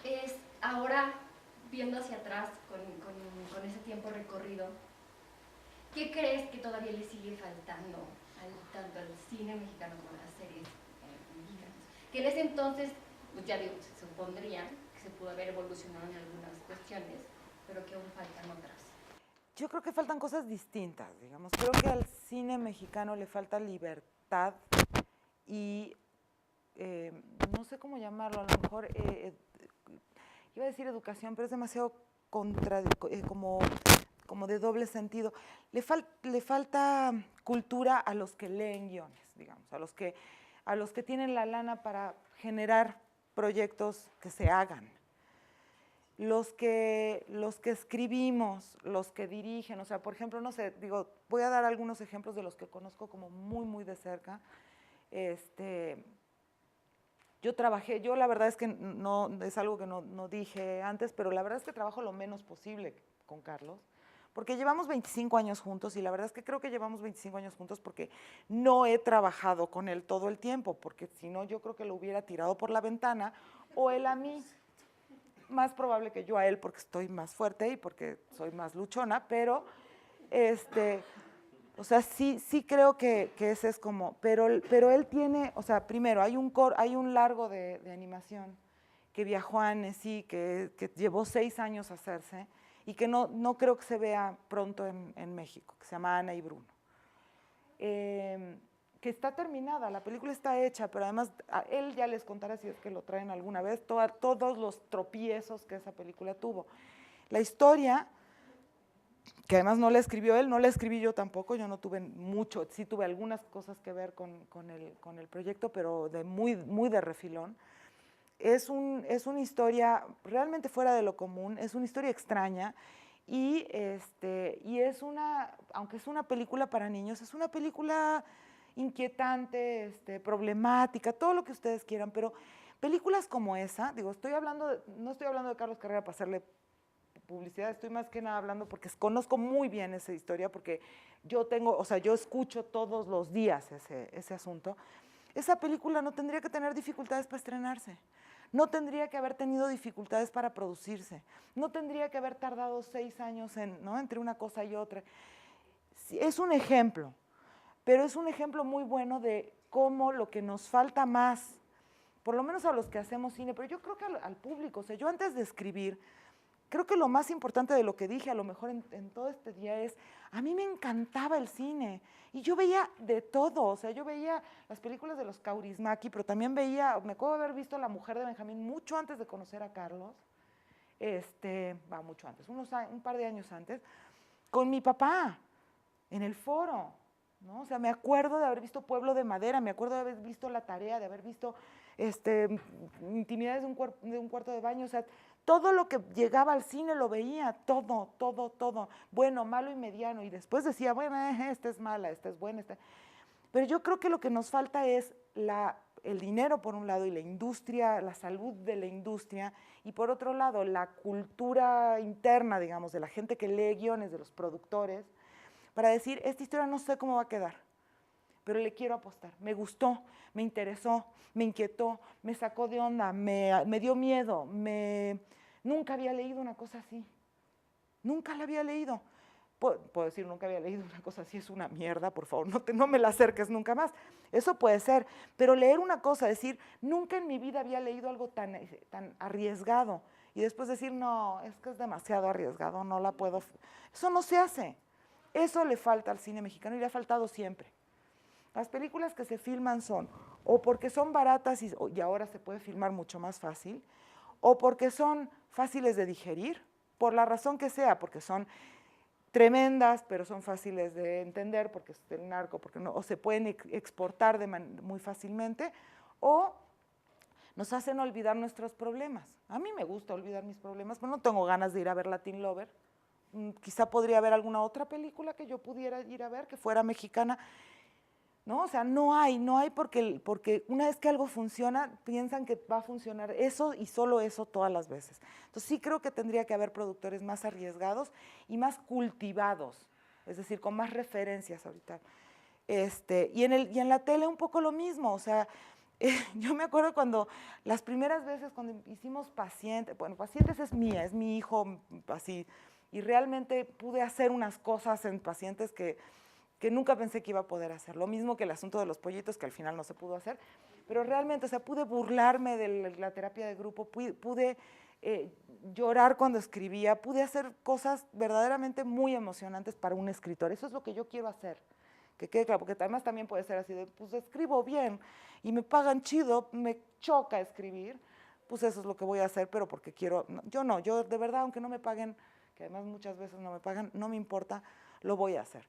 es ahora, viendo hacia atrás con ese tiempo recorrido, ¿qué crees que todavía le sigue faltando tanto al cine mexicano como a las series mexicanas? Que en ese entonces, pues ya digo, se supondría que se pudo haber evolucionado en algunas cuestiones, pero que aún faltan otras. Yo creo que faltan cosas distintas, digamos. Creo que al cine mexicano le falta libertad y no sé cómo llamarlo, a lo mejor iba a decir educación, pero es demasiado como de doble sentido. Le falta cultura a los que leen guiones, digamos, a los que tienen la lana para generar proyectos que se hagan. Los que escribimos, los que dirigen, o sea, por ejemplo, no sé, digo, voy a dar algunos ejemplos de los que conozco como muy, muy de cerca. Yo la verdad es que no, es algo que no dije antes, pero la verdad es que trabajo lo menos posible con Carlos, porque llevamos 25 años juntos y la verdad es que creo que llevamos 25 años juntos porque no he trabajado con él todo el tiempo, porque si no yo creo que lo hubiera tirado por la ventana o él a mí. Más probable que yo a él porque estoy más fuerte y porque soy más luchona, pero o sea, sí creo que ese es como, pero él tiene, o sea, primero hay un largo de animación que viajó a Annecy, que llevó 6 años hacerse y que no creo que se vea pronto en México, que se llama Ana y Bruno. Que está terminada, la película está hecha, pero además él ya les contará si es que lo traen alguna vez, todos los tropiezos que esa película tuvo. La historia, que además no la escribió él, no la escribí yo tampoco, yo no tuve mucho, sí tuve algunas cosas que ver con el proyecto, pero muy de refilón. Es una historia realmente fuera de lo común, es una historia extraña y es aunque es una película para niños, es una película inquietante, problemática, todo lo que ustedes quieran, pero películas como esa, digo, no estoy hablando de Carlos Carrera para hacerle publicidad, estoy más que nada hablando porque conozco muy bien esa historia, porque yo escucho todos los días ese asunto. Esa película no tendría que tener dificultades para estrenarse, no tendría que haber tenido dificultades para producirse, no tendría que haber tardado 6 años entre una cosa y otra. Es un ejemplo, pero es un ejemplo muy bueno de cómo lo que nos falta más, por lo menos a los que hacemos cine, pero yo creo que al público, o sea, yo antes de escribir, creo que lo más importante de lo que dije a lo mejor en todo este día es, a mí me encantaba el cine y yo veía de todo, o sea, yo veía las películas de los Kaurismäki, pero también me acuerdo de haber visto La mujer de Benjamín mucho antes de conocer a Carlos, mucho antes, un par de años antes, con mi papá, en el Foro, ¿no? O sea, me acuerdo de haber visto Pueblo de Madera, me acuerdo de haber visto La tarea, de haber visto Intimidades de un cuarto de baño, o sea, todo lo que llegaba al cine lo veía, todo, bueno, malo y mediano, y después decía, bueno, esta es mala, esta es buena, pero yo creo que lo que nos falta es el dinero por un lado y la industria, la salud de la industria, y por otro lado la cultura interna, digamos, de la gente que lee guiones, de los productores, para decir, esta historia no sé cómo va a quedar, pero le quiero apostar. Me gustó, me interesó, me inquietó, me sacó de onda, me dio miedo, nunca había leído una cosa así. Nunca la había leído. Puedo decir, nunca había leído una cosa así, es una mierda, por favor, no me la acerques nunca más. Eso puede ser, pero leer una cosa, decir, nunca en mi vida había leído algo tan arriesgado y después decir, no, es que es demasiado arriesgado, no la puedo. Eso no se hace. Eso le falta al cine mexicano y le ha faltado siempre. Las películas que se filman son o porque son baratas y ahora se puede filmar mucho más fácil, o porque son fáciles de digerir, por la razón que sea, porque son tremendas, pero son fáciles de entender, porque es del narco, porque no, o se pueden exportar muy fácilmente, o nos hacen olvidar nuestros problemas. A mí me gusta olvidar mis problemas, pero no tengo ganas de ir a ver Latin Lover. Quizá podría haber alguna otra película que yo pudiera ir a ver, que fuera mexicana, ¿no? O sea, no hay porque una vez que algo funciona, piensan que va a funcionar eso y solo eso todas las veces. Entonces sí creo que tendría que haber productores más arriesgados y más cultivados, es decir, con más referencias ahorita. Y en la tele un poco lo mismo, o sea, yo me acuerdo cuando las primeras veces cuando hicimos Pacientes, bueno, Pacientes es mía, es mi hijo, así, y realmente pude hacer unas cosas en Pacientes que nunca pensé que iba a poder hacer. Lo mismo que el asunto de los pollitos, que al final no se pudo hacer, pero realmente, o sea, pude burlarme de la terapia de grupo, pude llorar cuando escribía, pude hacer cosas verdaderamente muy emocionantes para un escritor. Eso es lo que yo quiero hacer, que quede claro, porque además también puede ser así de, pues escribo bien y me pagan chido, me choca escribir, pues eso es lo que voy a hacer, pero porque quiero, yo de verdad, aunque no me paguen, que además muchas veces no me pagan, no me importa, lo voy a hacer.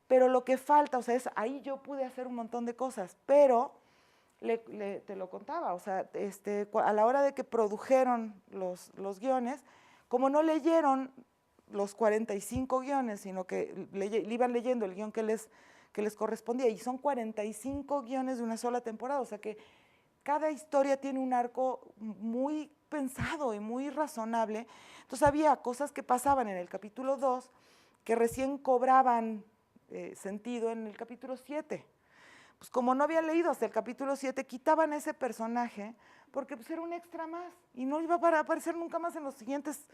Pero lo que falta, o sea, ahí yo pude hacer un montón de cosas, pero te lo contaba, o sea, a la hora de que produjeron los guiones, como no leyeron los 45 guiones, sino que iban leyendo el guión que les correspondía, y son 45 guiones de una sola temporada, o sea que cada historia tiene un arco muy pensado y muy razonable. Entonces había cosas que pasaban en el capítulo 2 que recién cobraban sentido en el capítulo 7. Pues como no había leído hasta el capítulo 7, quitaban ese personaje porque pues era un extra más y no iba a aparecer nunca más en los siguientes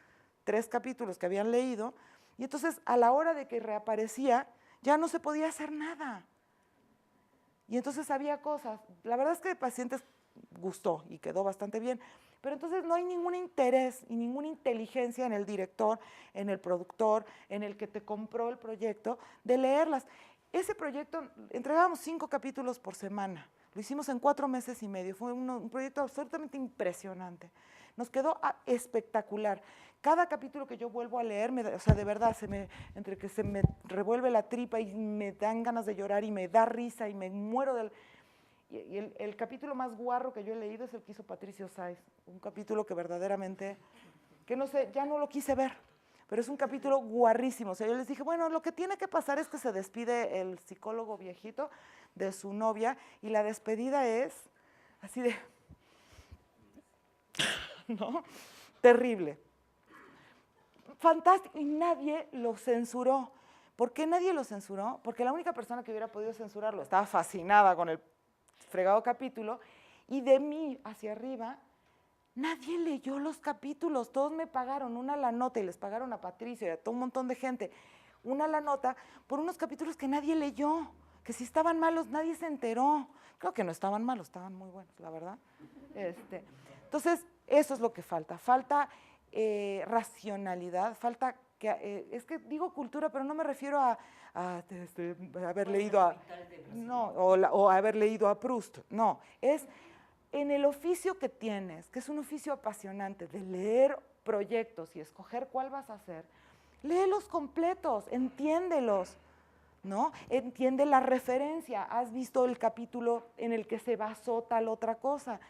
3 capítulos que habían leído, y entonces a la hora de que reaparecía ya no se podía hacer nada. Y entonces había cosas, la verdad es que Pacientes gustó y quedó bastante bien, pero entonces no hay ningún interés y ninguna inteligencia en el director, en el productor, en el que te compró el proyecto, de leerlas. Ese proyecto, entregábamos 5 capítulos por semana, lo hicimos en 4 meses y medio, fue un proyecto absolutamente impresionante. Nos quedó espectacular. Cada capítulo que yo vuelvo a leer, o sea, de verdad, entre que se me revuelve la tripa y me dan ganas de llorar y me da risa y me muero del... Y el capítulo más guarro que yo he leído es el que hizo Patricio Sáez, un capítulo que verdaderamente, que no sé, ya no lo quise ver, pero es un capítulo guarrísimo. O sea, yo les dije, bueno, lo que tiene que pasar es que se despide el psicólogo viejito de su novia, y la despedida es así de, ¿no? Terrible. Fantástico, y nadie lo censuró. ¿Por qué nadie lo censuró? Porque la única persona que hubiera podido censurarlo estaba fascinada con el fregado capítulo, y de mí hacia arriba nadie leyó los capítulos, todos me pagaron una la nota, y les pagaron a Patricio y a todo un montón de gente una la nota por unos capítulos que nadie leyó, que si estaban malos nadie se enteró. Creo que no estaban malos, estaban muy buenos, la verdad. Entonces, eso es lo que falta racionalidad, falta que, es que digo cultura, pero no me refiero a haber leído o haber leído a Proust, no, es en el oficio que tienes, que es un oficio apasionante, de leer proyectos y escoger cuál vas a hacer, léelos completos, entiéndelos, ¿no? Entiende la referencia, has visto el capítulo en el que se basó tal otra cosa,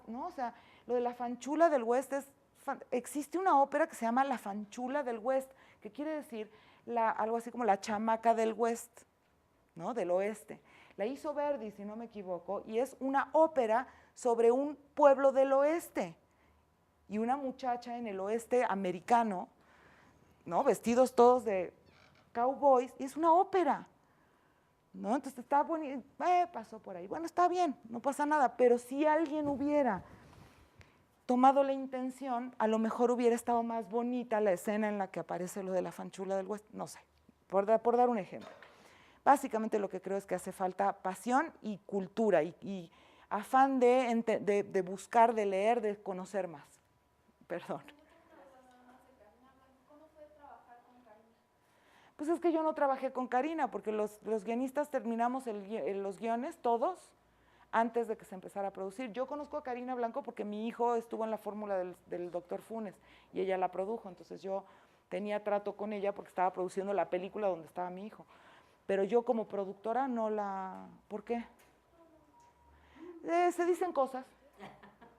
¿no? O sea, lo de La Fanchula del West existe una ópera que se llama La Fanchula del West, que quiere decir algo así como la chamaca del West, ¿no? Del oeste. La hizo Verdi, si no me equivoco, y es una ópera sobre un pueblo del oeste y una muchacha en el oeste americano, ¿no? Vestidos todos de cowboys, y es una ópera, ¿no? Entonces está bonito, pasó por ahí. Bueno, está bien, no pasa nada, pero si alguien hubiera tomado la intención, a lo mejor hubiera estado más bonita la escena en la que aparece lo de La Fanchula del West, no sé, por dar un ejemplo. Básicamente lo que creo es que hace falta pasión y cultura y afán de buscar, de leer, de conocer más. Perdón. Pues es que yo no trabajé con Karina, porque los guionistas terminamos los guiones, todos, antes de que se empezara a producir. Yo conozco a Karina Blanco porque mi hijo estuvo en la fórmula del Dr. Funes y ella la produjo, entonces yo tenía trato con ella porque estaba produciendo la película donde estaba mi hijo. Pero yo como productora no la... ¿Por qué? Se dicen cosas,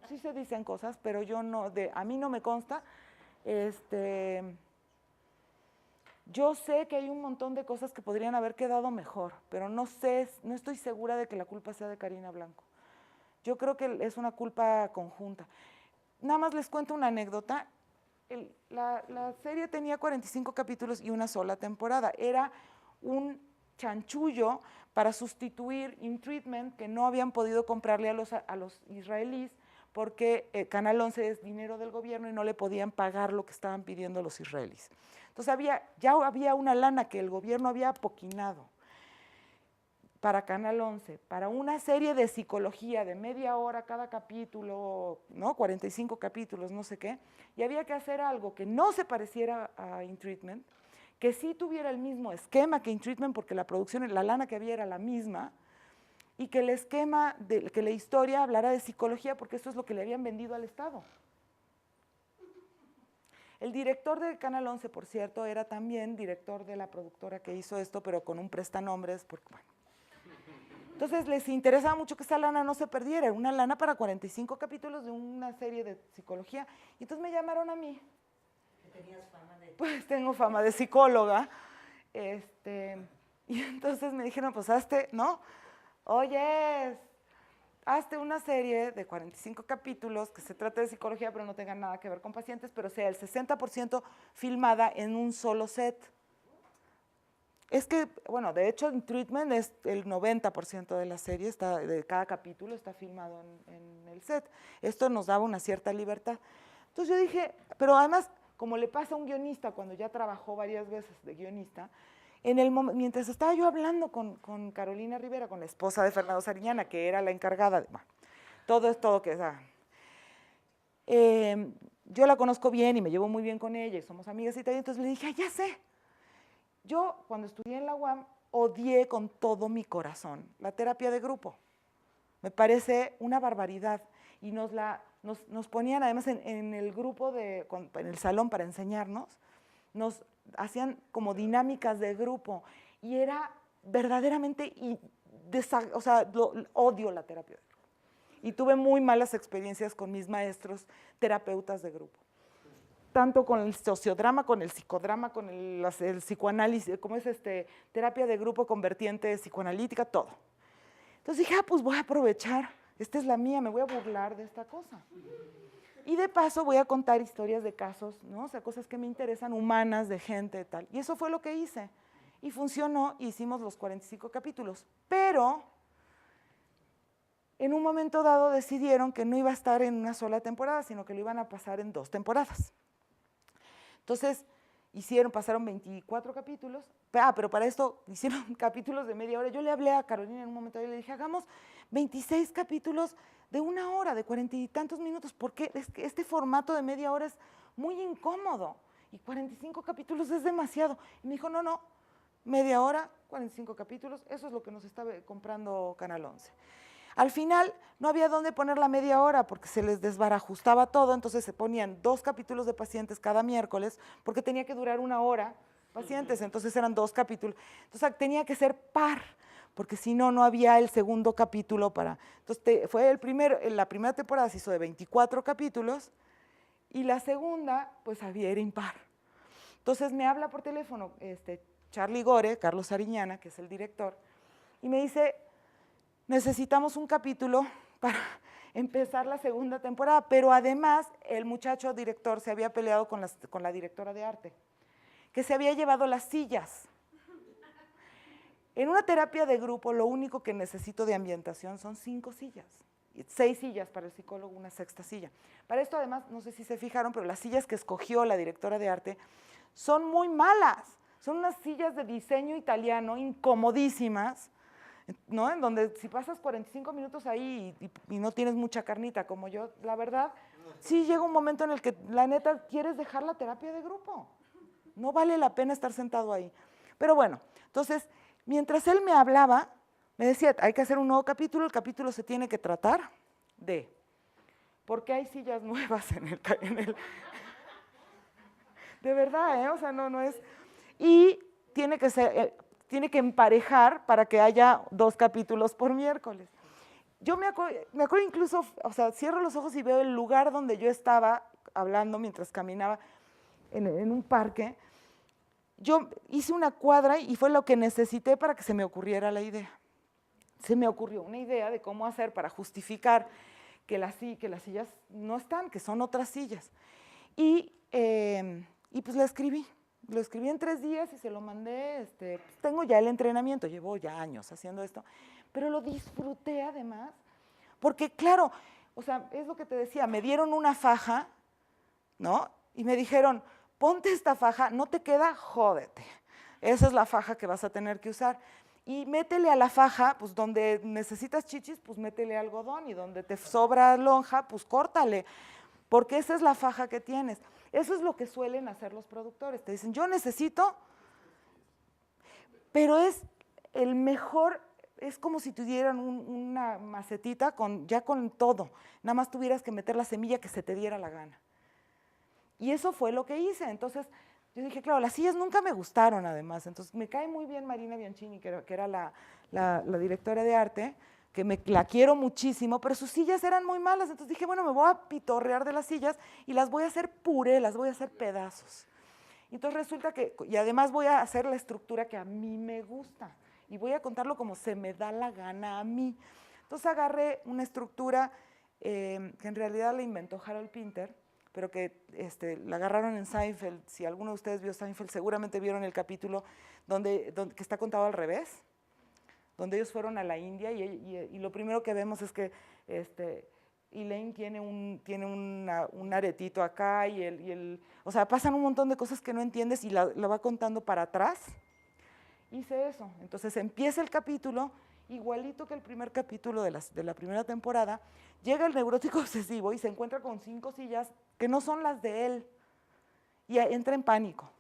sí se dicen cosas, pero yo no, a mí no me consta. Yo sé que hay un montón de cosas que podrían haber quedado mejor, pero no sé, no estoy segura de que la culpa sea de Karina Blanco. Yo creo que es una culpa conjunta. Nada más les cuento una anécdota. La serie tenía 45 capítulos y una sola temporada. Era un chanchullo para sustituir In Treatment que no habían podido comprarle a los israelíes porque Canal 11 es dinero del gobierno y no le podían pagar lo que estaban pidiendo los israelíes. Entonces ya había una lana que el gobierno había apoquinado para Canal 11, para una serie de psicología de media hora cada capítulo, ¿no? 45 capítulos, no sé qué, y había que hacer algo que no se pareciera a In Treatment, que sí tuviera el mismo esquema que In Treatment, porque la producción, la lana que había era la misma, y que el esquema, que la historia hablara de psicología, porque eso es lo que le habían vendido al Estado. El director de Canal 11, por cierto, era también director de la productora que hizo esto, pero con un prestanombres, porque, bueno. Entonces les interesaba mucho que esa lana no se perdiera, era una lana para 45 capítulos de una serie de psicología, y entonces me llamaron a mí. ¿Tenías fama de...? Pues tengo fama de psicóloga, y entonces me dijeron, pues hazte, ¿no? Oye, hazte una serie de 45 capítulos que se trate de psicología, pero no tenga nada que ver con pacientes, pero sea el 60% filmada en un solo set. Es que, bueno, de hecho, In Treatment es el 90% de la serie, de cada capítulo está filmado en el set. Esto nos daba una cierta libertad. Entonces yo dije, pero además, como le pasa a un guionista cuando ya trabajó varias veces de guionista, mientras estaba yo hablando con Carolina Rivera, con la esposa de Fernando Sariñana, que era la encargada de, bueno, todo es todo que yo la conozco bien y me llevo muy bien con ella y somos amigas y tal, entonces le dije, ya sé, yo cuando estudié en la UAM odié con todo mi corazón la terapia de grupo, me parece una barbaridad y nos ponían además en el grupo, en el salón para enseñarnos, nos hacían como dinámicas de grupo y era verdaderamente, odio la terapia de grupo. Y tuve muy malas experiencias con mis maestros terapeutas de grupo. Tanto con el sociodrama, con el psicodrama, con el psicoanálisis, ¿cómo es terapia de grupo con vertiente psicoanalítica? Todo. Entonces dije, pues voy a aprovechar, esta es la mía, me voy a burlar de esta cosa. Y de paso voy a contar historias de casos, ¿no? O sea, cosas que me interesan, humanas, de gente, tal. Y eso fue lo que hice. Y funcionó, hicimos los 45 capítulos. Pero en un momento dado decidieron que no iba a estar en una sola temporada, sino que lo iban a pasar en 2 temporadas. Entonces, pasaron 24 capítulos, pero para esto hicieron capítulos de media hora. Yo le hablé a Carolina en un momento y le dije, hagamos 26 capítulos de 1 hora, de 40 y tantos minutos, porque es que este formato de media hora es muy incómodo y 45 capítulos es demasiado. Y me dijo, no, media hora, 45 capítulos, eso es lo que nos está comprando Canal 11. Al final no había dónde poner la media hora porque se les desbarajustaba todo, entonces se ponían 2 capítulos de pacientes cada miércoles porque tenía que durar 1 hora pacientes, entonces eran 2 capítulos. Entonces tenía que ser par, porque si no, no había el segundo capítulo para... Entonces la primera temporada se hizo de 24 capítulos y la segunda, pues era impar. Entonces me habla por teléfono Charlie Gore, Carlos Sariñana, que es el director, y me dice, necesitamos un capítulo para empezar la segunda temporada, pero además el muchacho director se había peleado con la directora de arte, que se había llevado las sillas. En una terapia de grupo lo único que necesito de ambientación son 5 sillas, 6 sillas para el psicólogo, una 6ª silla. Para esto además, no sé si se fijaron, pero las sillas que escogió la directora de arte son muy malas, son unas sillas de diseño italiano incomodísimas, ¿no? En donde si pasas 45 minutos ahí y no tienes mucha carnita como yo, la verdad, Sí llega un momento en el que la neta quieres dejar la terapia de grupo. No vale la pena estar sentado ahí. Pero bueno, entonces, mientras él me hablaba, me decía, hay que hacer un nuevo capítulo, el capítulo se tiene que tratar de, ¿por qué hay sillas nuevas en el de verdad, o sea, no es, y tiene que ser, tiene que emparejar para que haya 2 capítulos por miércoles. Yo me acuerdo incluso, o sea, cierro los ojos y veo el lugar donde yo estaba hablando mientras caminaba en un parque. Yo hice una cuadra y fue lo que necesité para que se me ocurriera la idea. Se me ocurrió una idea de cómo hacer para justificar que las sillas no están, que son otras sillas. Y pues lo escribí en 3 días y se lo mandé. Tengo ya el entrenamiento, llevo ya años haciendo esto, pero lo disfruté además, porque claro, o sea, es lo que te decía, me dieron una faja, ¿no? Y me dijeron, ponte esta faja, no te queda, jódete. Esa es la faja que vas a tener que usar. Y métele a la faja, pues donde necesitas chichis, pues métele algodón, y donde te sobra lonja, pues córtale, porque esa es la faja que tienes. Eso es lo que suelen hacer los productores. Te dicen, yo necesito, pero es el mejor, es como si tuvieran una macetita ya con todo. Nada más tuvieras que meter la semilla que se te diera la gana. Y eso fue lo que hice. Entonces, yo dije, claro, las sillas nunca me gustaron además. Entonces, me cae muy bien Marina Bianchini, que era la directora de arte, que la quiero muchísimo, pero sus sillas eran muy malas. Entonces dije, bueno, me voy a pitorrear de las sillas y las voy a hacer puré, las voy a hacer pedazos. Y entonces resulta que, y además voy a hacer la estructura que a mí me gusta. Y voy a contarlo como se me da la gana a mí. Entonces agarré una estructura que en realidad la inventó Harold Pinter, pero que la agarraron en Seinfeld. Si alguno de ustedes vio Seinfeld, seguramente vieron el capítulo que está contado al revés, donde ellos fueron a la India y lo primero que vemos es que Elaine tiene un aretito acá o sea, pasan un montón de cosas que no entiendes y la va contando para atrás. Hice eso. Entonces empieza el capítulo, igualito que el primer capítulo de la primera temporada, llega el neurótico obsesivo y se encuentra con 5 sillas que no son las de él y entra en pánico.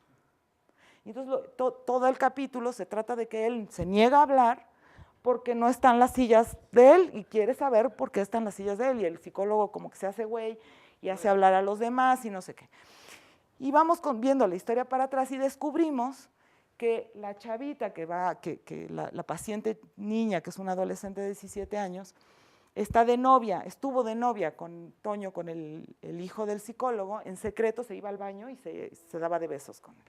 Y entonces todo el capítulo se trata de que él se niega a hablar porque no están las sillas de él y quiere saber por qué están las sillas de él, y el psicólogo como que se hace güey y hace hablar a los demás y no sé qué. Y vamos viendo la historia para atrás y descubrimos que la chavita la paciente niña, que es una adolescente de 17 años, estuvo de novia con Toño, con el hijo del psicólogo, en secreto se iba al baño y se daba de besos con él.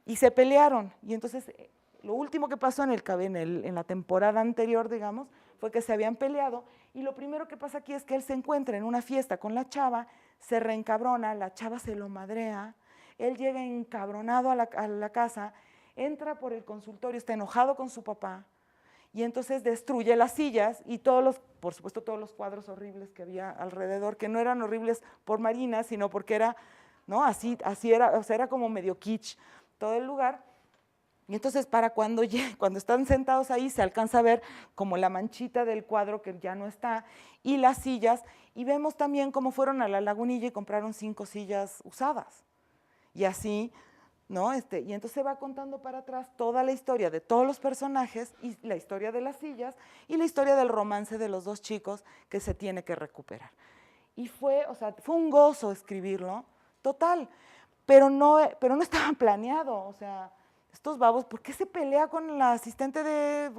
Y se pelearon, y entonces lo último que pasó en la temporada anterior, digamos, fue que se habían peleado, y lo primero que pasa aquí es que él se encuentra en una fiesta con la chava, se reencabrona, la chava se lo madrea, él llega encabronado a la casa, entra por el consultorio, está enojado con su papá, y entonces destruye las sillas y por supuesto todos los cuadros horribles que había alrededor, que no eran horribles por Marina, sino porque era, ¿no? Así era, o sea, era como medio kitsch todo el lugar. Y entonces cuando están sentados ahí se alcanza a ver como la manchita del cuadro que ya no está, y las sillas, y vemos también cómo fueron a la Lagunilla y compraron 5 sillas usadas. Y así, ¿no? Y entonces se va contando para atrás toda la historia de todos los personajes, y la historia de las sillas, y la historia del romance de los 2 chicos que se tiene que recuperar. Y fue un gozo escribirlo, total, pero no estaba planeado, o sea, estos babos, ¿por qué se pelea con la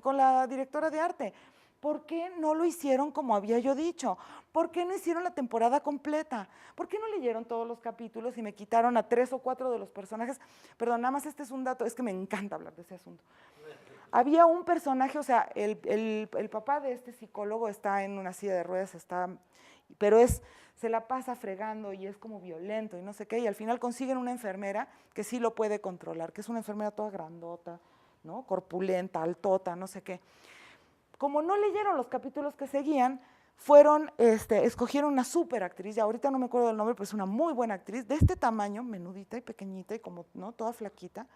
con la directora de arte? ¿Por qué no lo hicieron como había yo dicho? ¿Por qué no hicieron la temporada completa? ¿Por qué no leyeron todos los capítulos y me quitaron a 3 o 4 de los personajes? Perdón, nada más este es un dato, es que me encanta hablar de ese asunto. Había un personaje, o sea, el papá de este psicólogo está en una silla de ruedas, pero se la pasa fregando y es como violento y no sé qué, y al final consiguen una enfermera que sí lo puede controlar, que es una enfermera toda grandota, ¿no? Corpulenta, altota, no sé qué. Como no leyeron los capítulos que seguían, escogieron una súper actriz, y ahorita no me acuerdo del nombre, pero es una muy buena actriz, de este tamaño, menudita y pequeñita y como, ¿no? Toda flaquita,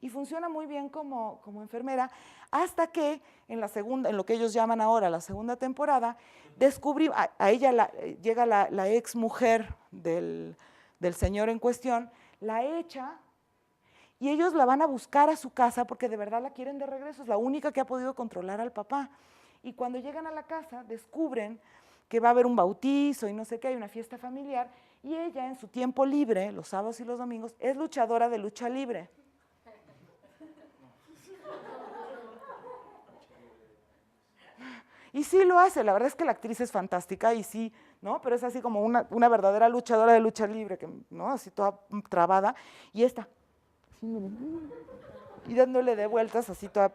y funciona muy bien como enfermera, hasta que en lo que ellos llaman ahora la segunda temporada, descubrí, a ella llega la ex mujer del señor en cuestión, la echa, y ellos la van a buscar a su casa porque de verdad la quieren de regreso, es la única que ha podido controlar al papá. Y cuando llegan a la casa descubren que va a haber un bautizo y no sé qué, hay una fiesta familiar, y ella en su tiempo libre, los sábados y los domingos, es luchadora de lucha libre. Y sí lo hace, la verdad es que la actriz es fantástica y sí, ¿no? Pero es así como una verdadera luchadora de lucha libre, que, ¿no? Así toda trabada, y esta, y dándole de vueltas así toda.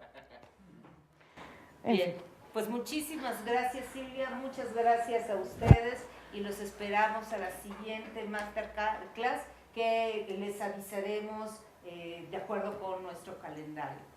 Bien, pues muchísimas gracias, Silvia, muchas gracias a ustedes y los esperamos a la siguiente masterclass que les avisaremos de acuerdo con nuestro calendario.